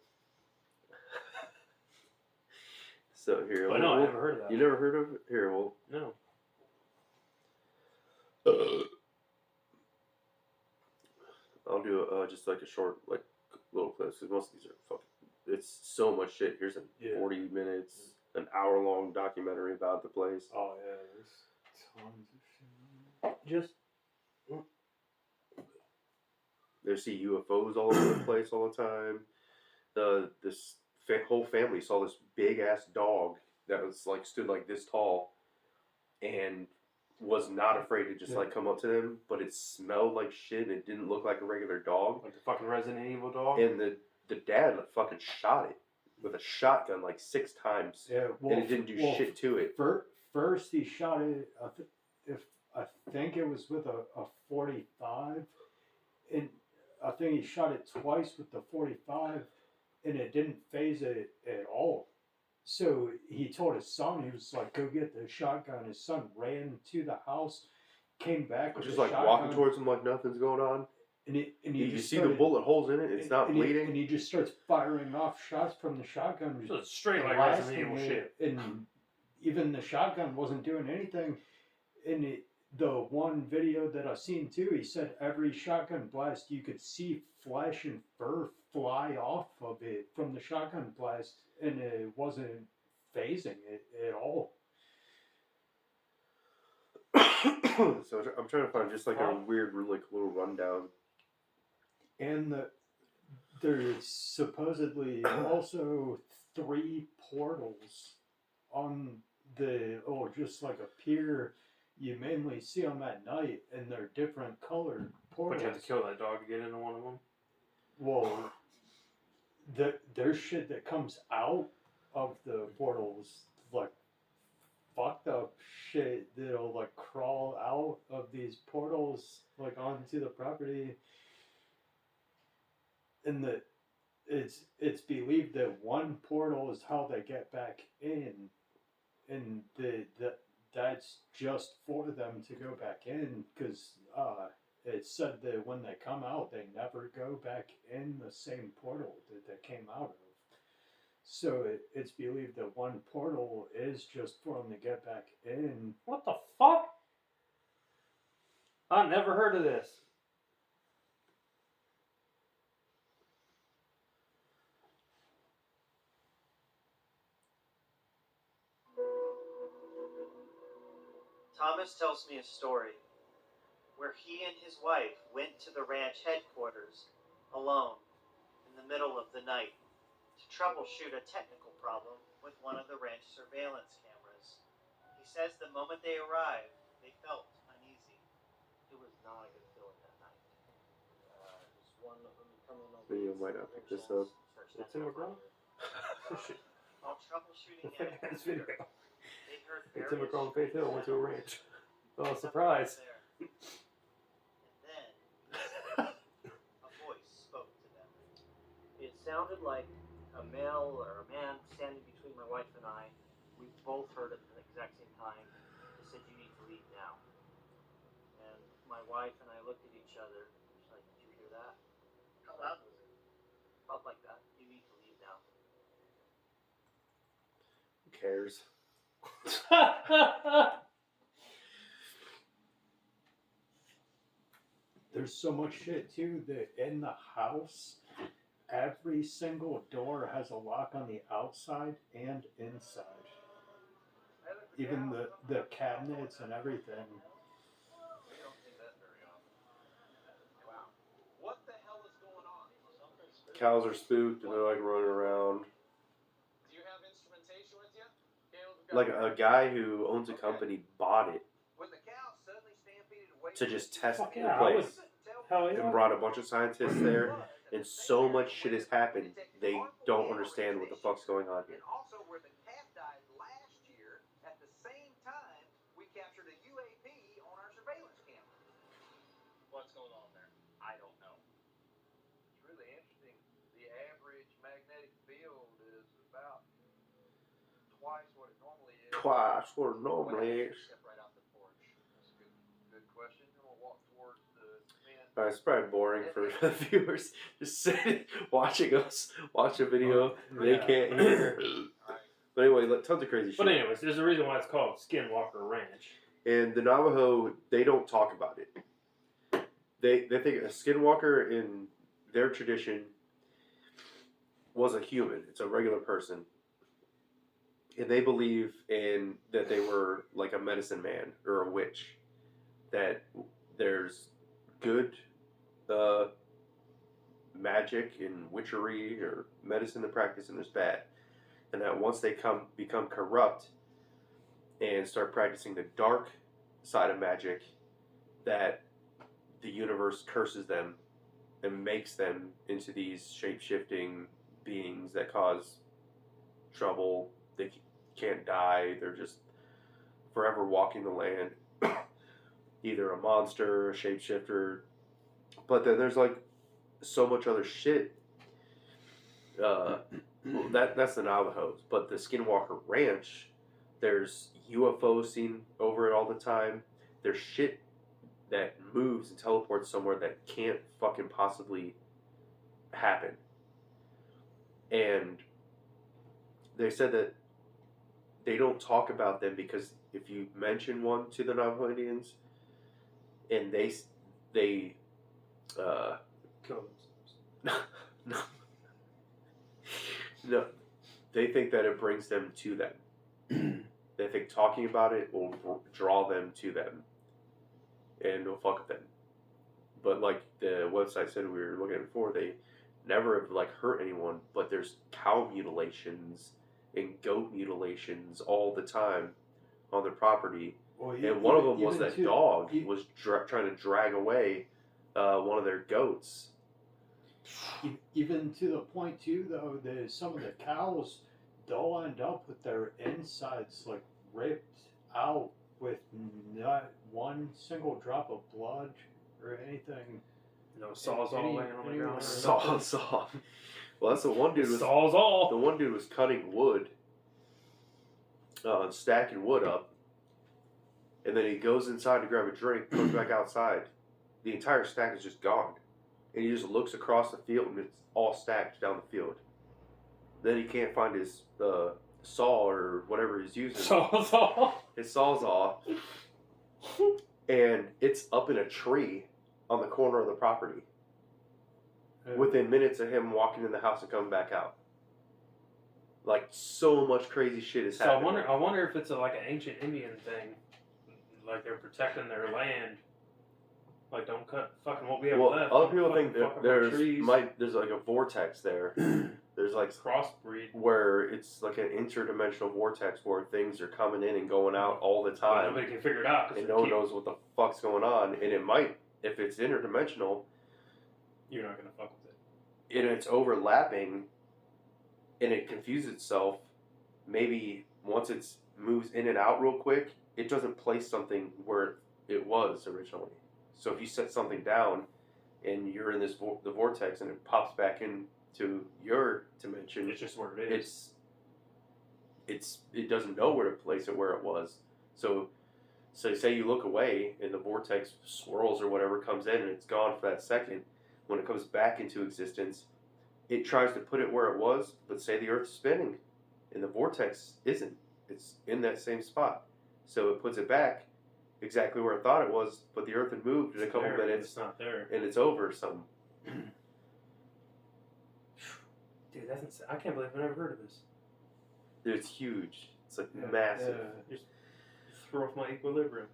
So here.
But no, I never heard of that.
You never heard of it? Here, well.
No.
I'll do just like a short, like little clip. Because most of these are fucking. It's so much shit. Here's 40 minutes, an hour-long documentary about the place.
Oh yeah, there's tons of shit.
Just.
They see UFOs all over the place all the time. This whole family saw this big ass dog that was like stood like this tall, and was not afraid to just like come up to them, but it smelled like shit and it didn't look like a regular dog.
Like the fucking Resident Evil dog?
And the dad like fucking shot it with a shotgun like 6 times.
Yeah, well,
and it didn't do shit to it.
First he shot it, I think it was with a 45, and I think he shot it twice with the 45, and it didn't phase it at all. So he told his son, he was like, go get the shotgun. His son ran to the house, came back with
Just
the
like
shotgun,
walking towards him like nothing's going on.
And he
you
just
see
started,
the bullet holes in it? It's not bleeding.
And he just starts firing off shots from the shotgun.
So it's straight like Resident Evil shit.
And even the shotgun wasn't doing anything. And the one video that I seen too, he said every shotgun blast you could see flesh and fur fly off of it from the shotgun blast, and it wasn't phasing it at all.
So I'm trying to find just like a weird, like little rundown.
And there's supposedly also 3 portals on just like a pier you mainly see them at night, and they're different colored portals.
But you have to kill that dog to get into one of them?
Well, there's shit that comes out of the portals, like fucked up shit that'll like crawl out of these portals like onto the property. And it's believed that one portal is how they get back in, and that's just for them to go back in, because it's said that when they come out, they never go back in the same portal that they came out of. So it's believed that one portal is just for them to get back in.
What the fuck? I never heard of this.
Thomas tells me a story where he and his wife went to the ranch headquarters alone in the middle of the night to troubleshoot a technical problem with one of the ranch surveillance cameras. He says the moment they arrived, they felt uneasy. It was not a good feeling that night. Just one of them coming over.
Video might not pick this up.
It's in McGraw?
While troubleshooting
The
at a
fans
computer,
video.
they heard
It's in
various
McGraw and Faith Hill went to a ranch. Oh,
There.
surprise.
And then a voice spoke to them. It sounded like a male or a man standing between my wife and I. We both heard it at the exact same time. He said, "You need to leave now." And my wife and I looked at each other. She's like, "Did you hear that?" How loud was it? Felt like that. You need to leave now.
Who cares?
There's so much shit too that in the house, every single door has a lock on the outside and inside. Even the cabinets and everything.
We don't see that very often. Wow. What the hell is going on?
Cows are spooked and they're like running around.
Do you have instrumentation with you?
Like a guy who owns a company bought it
When the cows suddenly stampeded away
to just test
Fuck
the
yeah, I
place.
Hell yeah.
And brought a bunch of scientists there, and so much shit has happened, they don't understand what the fuck's going on here.
And also where the cat died last year, at the same time, we captured a UAP on our surveillance camera. What's going on there? I don't know. It's really interesting. The average magnetic field is about twice what it normally is.
Twice what it normally is.
Step right off the porch. That's a good question. I'm gonna walk towards the men.
It's probably boring for the viewers just sitting, watching us watch a video they can't hear. But anyway, tons of crazy shit.
But anyways, there's a reason why it's called Skinwalker Ranch.
And the Navajo, they don't talk about it. They think a skinwalker in their tradition was a human. It's a regular person. And they believe in that they were like a medicine man or a witch. That there's good magic and witchery or medicine to practice, and there's bad. And that once they become corrupt and start practicing the dark side of magic, that the universe curses them and makes them into these shape-shifting beings that cause trouble. They can't die. They're just forever walking the land. Either a monster, a shapeshifter. But then there's like so much other shit. That's the Navajos. But the Skinwalker Ranch, there's UFOs seen over it all the time. There's shit that moves and teleports somewhere that can't fucking possibly happen. And they said that they don't talk about them because if you mention one to the Navajo Indians, and they
Kill themselves.
no, they think that it brings them to them. They think talking about it will draw them to them, and will fuck with them. But like the website said we were looking at before, they never have like hurt anyone. But there's cow mutilations and goat mutilations all the time on their property.
Well,
And one of them was that dog was trying to drag away one of their goats.
Even to the point too, though, that some of the cows, they'll end up with their insides like ripped out with not one single drop of blood or anything.
No sawzall laying on the ground.
Saw. Well, that's the one dude.
The
one dude was cutting wood, stacking wood up, and then he goes inside to grab a drink, comes back outside. The entire stack is just gone. And he just looks across the field and it's all stacked down the field. Then he can't find his saw or whatever he's using.
Sawzall.
His sawzall. And it's up in a tree on the corner of the property. Within minutes of him walking in the house and coming back out. Like, so much crazy shit is happening.
I wonder if it's like an ancient Indian thing. Like they're protecting their land. Like, don't cut fucking what we have left.
Other people think there's like a vortex there. There's like
crossbreed
where it's like an interdimensional vortex where things are coming in and going out all the time.
Nobody can figure it out.
And no one knows what the fuck's going on. And it might, if it's interdimensional,
you're not gonna fuck with it.
And it's overlapping, and it confuses itself. Maybe once it moves in and out real quick, it doesn't place something where it was originally. So if you set something down, and you're in this the vortex, and it pops back into your dimension,
it's just where it is.
It doesn't know where to place it where it was. So say you look away, and the vortex swirls or whatever comes in, and it's gone for that second. When it comes back into existence, it tries to put it where it was, but say the Earth's spinning, and the vortex isn't. It's in that same spot. So it puts it back exactly where it thought it was, but the Earth had moved in a couple minutes.
It's not there.
And it's over some.
Dude, that's insane. I can't believe I've never heard of this.
Dude, it's huge. It's like massive.
Just throw off my equilibrium.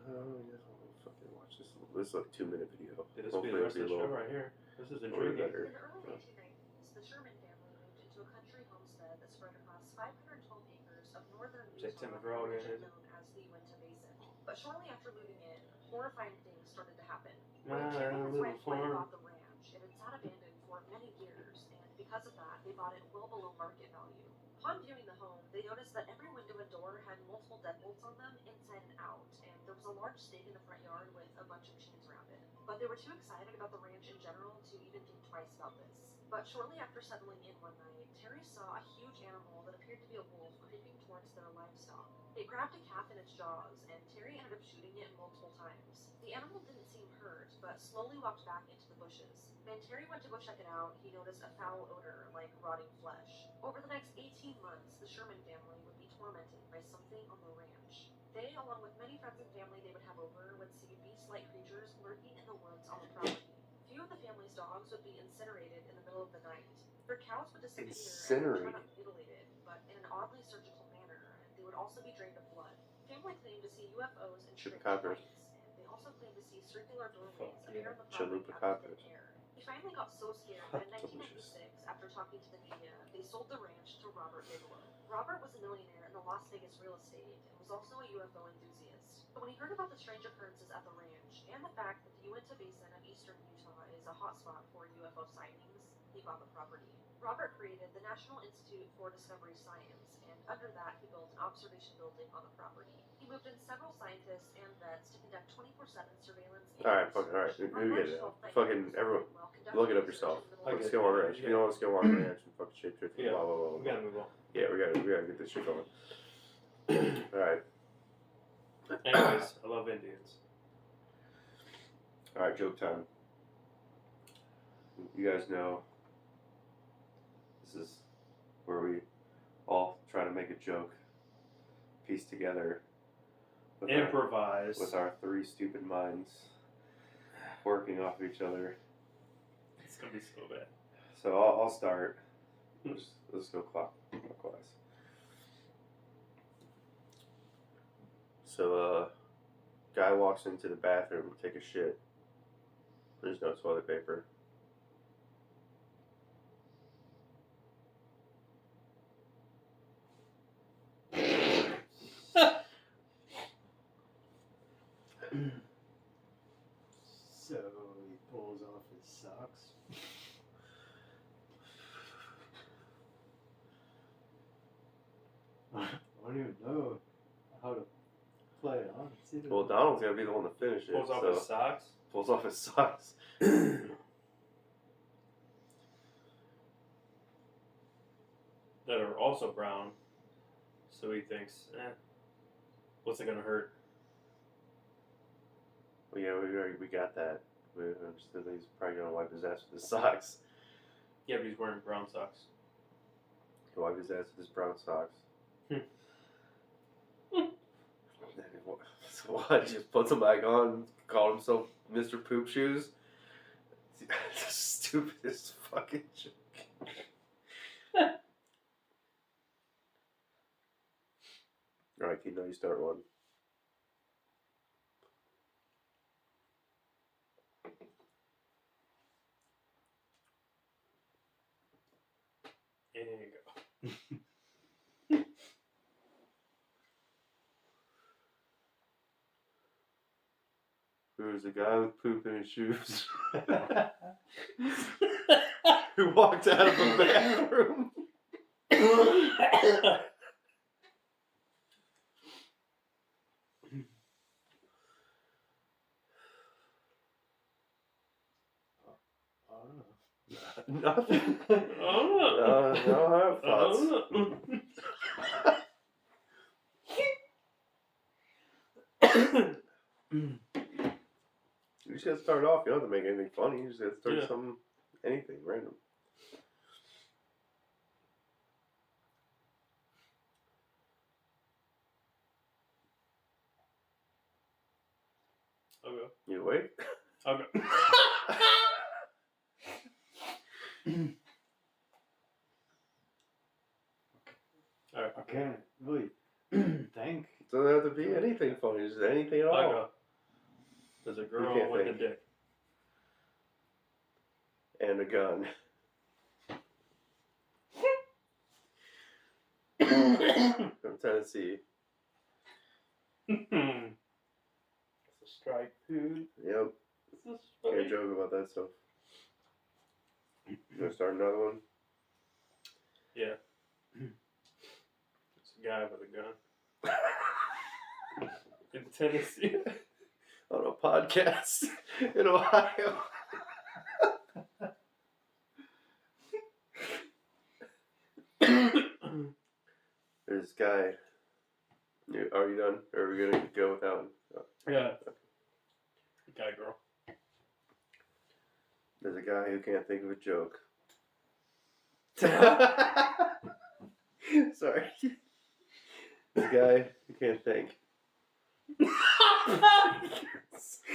Oh, yeah. I'll fucking watch this. This is like a 2-minute video.
This will be the rest of the show right here. This is intriguing.
In the early 1990s, the Sherman family moved into a country homestead that spread across 512 acres of northern Utah, known as the Uinta Basin. But shortly after moving in, horrifying things started to happen. When Terry and his wife Gwen bought the ranch, it had sat abandoned for many years, and because of that, they bought it well below market value. Upon viewing the home, they noticed that every window and door had multiple deadbolts on them inside and out, and there was a large stake in the front yard with a bunch of chains around it. But they were too excited about the ranch in general to even think twice about this. But shortly after settling in one night, Terry saw a huge animal that appeared to be a wolf creeping towards their livestock. It grabbed a calf in its jaws, and Terry ended up shooting it multiple times. The animal didn't seem hurt, but slowly walked back into the bushes. When Terry went to go check it out, he noticed a foul odor like rotting flesh. Over the next 18 months, the Sherman family would be tormented by something on the ranch. They, along with many friends and family they would have over, would see beast-like creatures lurking in the woods on the property. Few of the family's dogs would be incinerated in the middle of the night. Their cows would disappear and not mutilated, but in an oddly surgical manner, and they would also be drained of blood. Family claimed to see UFOs and strange lights, and they also claimed to see circular doorways appear on the property out of thin air. They finally got so scared that in 1996, after talking to the media, they sold the ranch to Robert Bigelow. Robert was a millionaire in the Las Vegas real estate and was also a UFO enthusiast. But when he heard about the strange occurrences at the ranch and the fact that the Uinta Basin of eastern Utah is a hotspot for UFO sightings, he bought the property. Robert created the National Institute for Discovery Science, and under that he built an observation building on the property. He moved in several scientists and vets to conduct 24/7 surveillance.
Alright. We get it. Fucking everyone, look it up yourself. Fucking Skinwalker Ranch. You know what Skinwalker Ranch and fucking shapeshifters.
Yeah.
Blah, blah, blah, blah.
We gotta move on.
Yeah, we gotta get this shit going. Alright.
Anyways, I love Indians.
Alright, joke time. You guys know this is where we all try to make a joke, piece together.
Improvise.
With our 3 stupid minds working off each other.
It's gonna be so bad.
So I'll start. Let's go clockwise. So guy walks into the bathroom to take a shit. There's no toilet paper.
So he pulls off his socks. I don't even know how to play it on.
Well, Donald's gonna be the one to finish it.
Pulls off
so.
his socks.
Pulls off his socks.
That are also brown. So he thinks, what's it gonna hurt?
Well, yeah, we got that. We understood that he's probably gonna wipe his ass with his socks.
Yeah, but he's wearing brown socks.
He'll wipe his ass with his brown socks. So what? Just puts them back on, called himself Mr. Poop Shoes? The stupidest fucking joke. Alright, Keith, now you start one.
There you go.
There's a guy with poop in his shoes who walked out of a bathroom. Nothing. No, I have thoughts. You just gotta start off. You don't have to make anything funny. You just gotta start something, anything random.
I'll go.
You awake?
I'll go. Alright.
I can't really think.
It doesn't have to be anything funny. Just anything at all.
I'll go. There's a girl
can't
with
think.
a dick.
And a gun. From Tennessee.
It's a strike, dude.
Yep.
This is
Can't
funny.
joke about that stuff. You gonna start another one?
Yeah. It's a guy with a gun. In Tennessee.
On a podcast in Ohio. There's this guy. Are you done? Or are we gonna go without?
Yeah. Guy, girl.
There's a guy who can't think of a joke. Sorry. There's a guy who can't think.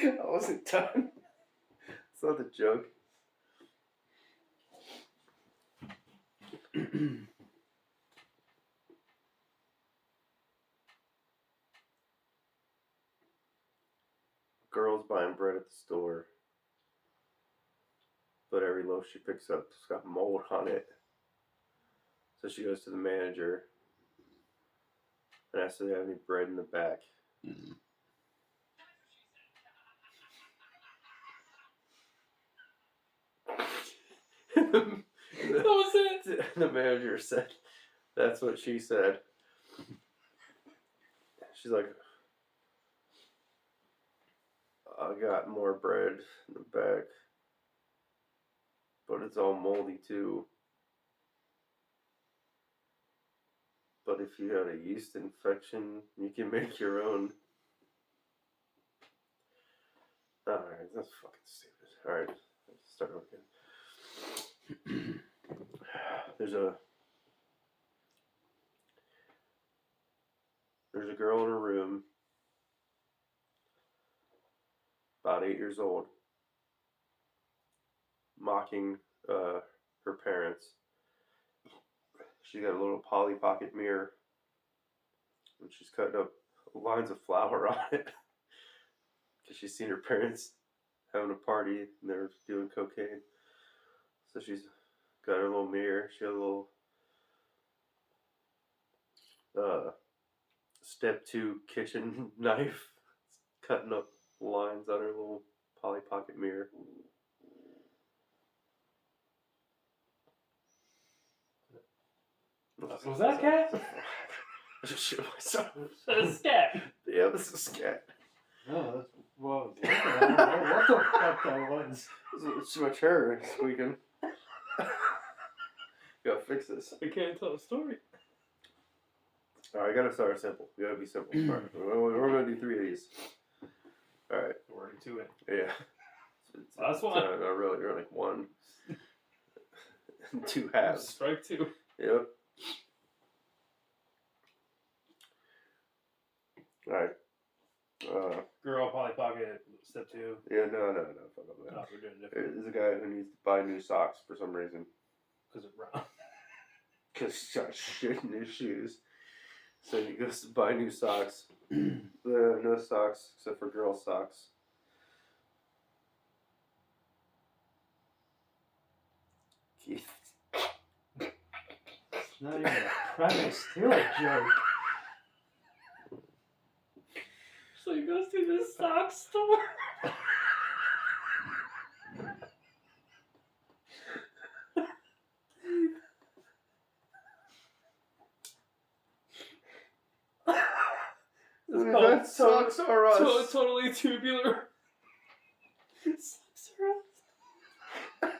I wasn't done. It's not the joke. Girl's buying bread at the store, but every loaf she picks up has got mold on it. So she goes to the manager and asks if they have any bread in the back.
What was it?
The manager said, "That's what she said." She's like, "I got more bread in the back, but it's all moldy too. But if you got a yeast infection, you can make your own." Alright, that's fucking stupid. Alright, let's start again. There's a girl in her room, about 8 years old, mocking her parents. She got a little Polly Pocket mirror, and she's cutting up lines of flour on it because she's seen her parents having a party and they're doing cocaine. So she's got her little mirror. She got a little step 2 kitchen knife, cutting up lines on her little Polly Pocket mirror.
Was that a cat?
I just shit myself.
That's a scat.
Yeah, this is scat.
No, that's what I was looking at. What the fuck that was.
It's my chair squeaking. Gotta fix this.
I can't tell a story.
Alright, I gotta start simple. We gotta be simple. Alright, we're gonna do 3 of these. Alright.
We're already 2 in.
Yeah.
Last one.
Not really. You're like 1. 2 halves.
Strike 2.
Yep. Alright.
Girl, Polly Pocket, step 2.
Yeah, no. Fuck up that.
Oh, we're doing different.
There's a guy who needs to buy new socks for some reason.
Because it's brown.
Because he's got shit in his shoes. So he goes to buy new socks. No socks, except for girl socks. Keith.
It's not even a premise to a joke.
So he goes to the sock store.
That socks are us.
Totally tubular. Socks are us.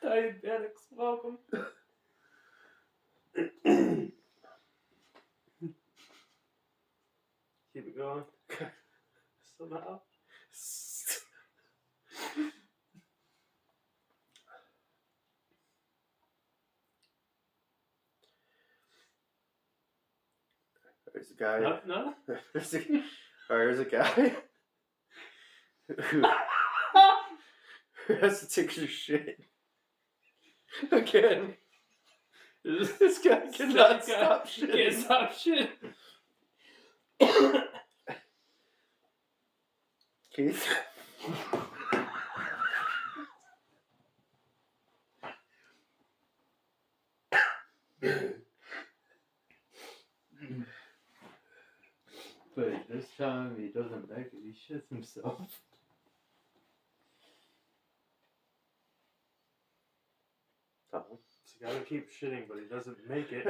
Diabetics, welcome. Keep it going. Somehow.
There's a guy.
No?
There's a guy who has to take your shit. Again. This guy cannot stop shit.
Can't stop shit.
Keith.
But this time he doesn't make it, he shits himself.
Oh.
So you gotta keep shitting, but he doesn't make it.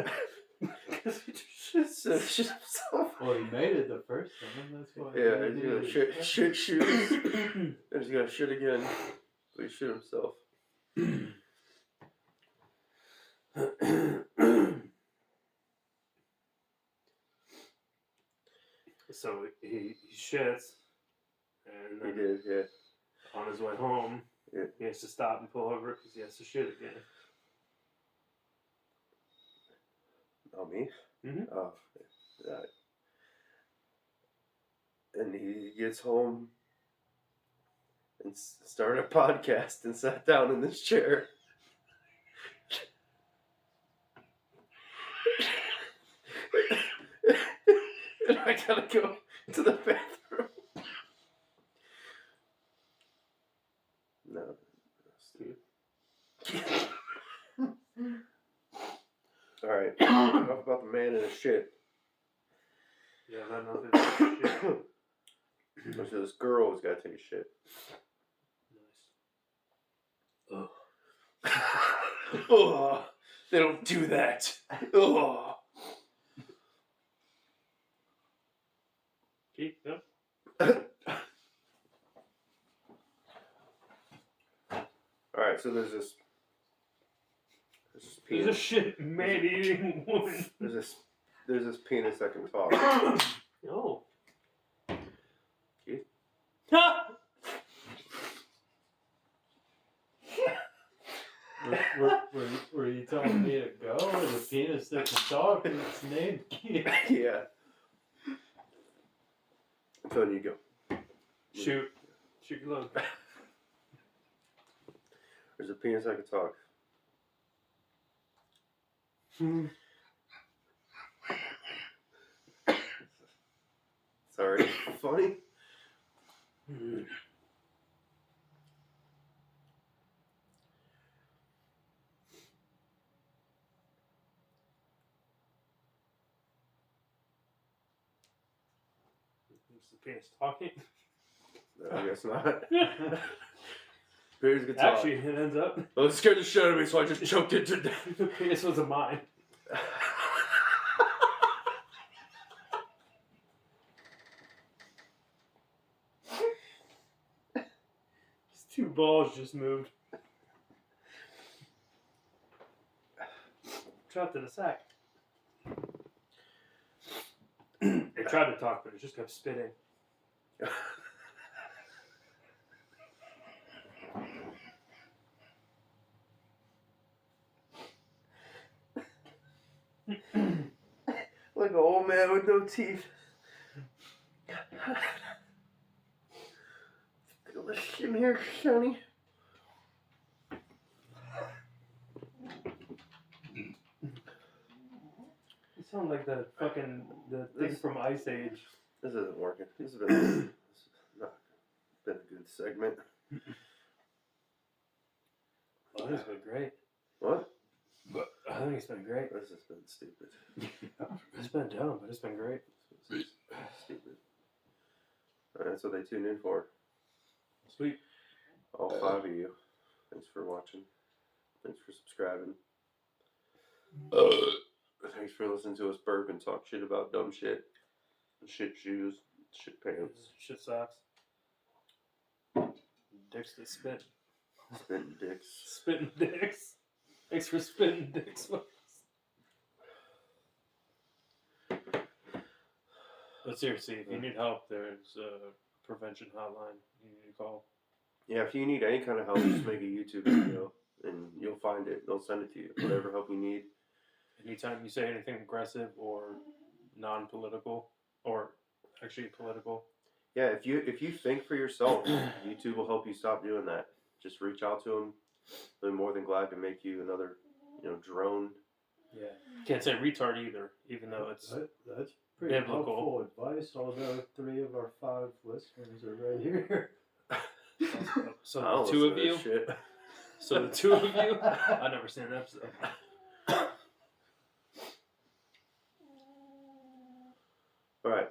Because he just shits himself.
Well, he made it the first time, that's why.
Yeah, he's gonna shit shoes. And he's gonna shit again. But he shit himself.
So he shits, and
He
then
did, yeah.
on his way home,
Yeah.
he has to stop and pull over because he has to shit again.
Oh, me?
Mm-hmm.
Oh, that. And he gets home and started a podcast and sat down in this chair. And I gotta go to the bathroom. No, Steve. Alright, enough about the man and his shit.
Yeah, that nothing. Shit.
So this girl has got to take a shit.
Nice.
Oh, they don't do that. Oh.
Keith, yep.
Alright, so there's this
There's a
penis.
shit man-eating woman.
There's this penis that can talk.
No.
Keith?
Were you telling me to go? Or the penis that can talk and it's named Keith?
Yeah. I'm telling you to go.
Shoot. Shoot your load.
There's a penis that can talk. Sorry. Funny?
Is the penis talking?
No, I guess not. Penis can talk.
Actually, it ends up
Oh, it scared the shit out of me, so I just choked it to death.
the penis was a mine. 2 balls just moved. Trapped in a sack. It tried to talk, but it just kept spitting.
Like an old man with no teeth. Feel this shit in here, Sonny.
You sound like the fucking thing from Ice Age.
This isn't working. This has been not been a good segment.
Oh, this has been great.
What?
I think it's been great.
This has been stupid.
It's been dumb, but it's been great.
Stupid. Alright, that's what they tune in for.
Sweet.
All 5 of you. Thanks for watching. Thanks for subscribing. Thanks for listening to us burp and talk shit about dumb shit. Shit shoes. Shit pants.
Shit socks. Dicks that spit.
Spitting dicks.
Spitting dicks. Thanks for spitting dicks. But seriously, if you need help, there's a prevention hotline you need to call.
Yeah, if you need any kind of help, just make a YouTube video and you'll find it. They'll send it to you. Whatever help you need.
Anytime you say anything aggressive or non-political, or actually political.
Yeah, if you think for yourself, YouTube will help you stop doing that. Just reach out to them. They're more than glad to make you another, drone.
Yeah. Can't say retard either, even though it's
That's pretty
biblical.
helpful advice. Although 3 of our 5 listeners are right here.
So
I don't
the 2 of
listen to
you.
this shit.
So the 2 of you. I've never seen an episode.
All right,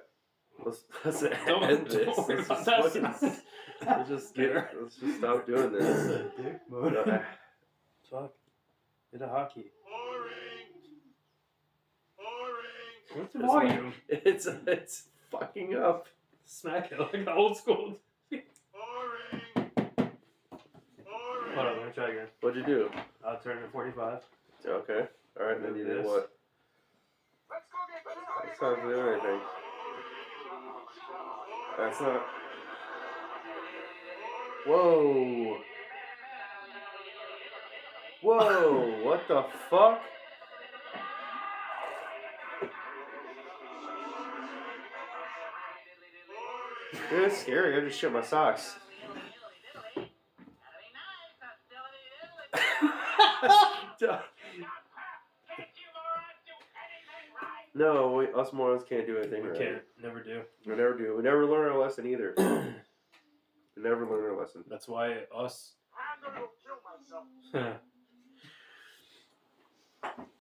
let's end
Don't
this.
worry
Let's
about
just,
that.
let's just stop doing this.
That's a dick mode.
Fuck. Get a hockey. What's
Boring.
volume?
It's fucking up.
Smack it like old school. Hold on, let me try again.
What'd you do?
I'll turn it 45.
Okay. All right. Then you did
This.
what? It's not doing anything. That's not. Whoa. Whoa. What the fuck? Dude, it's scary. I just shit my socks. No, us morons can't do anything
We
right.
can't. Never do.
We never do. We never learn our lesson either. We never learn our lesson.
That's why us.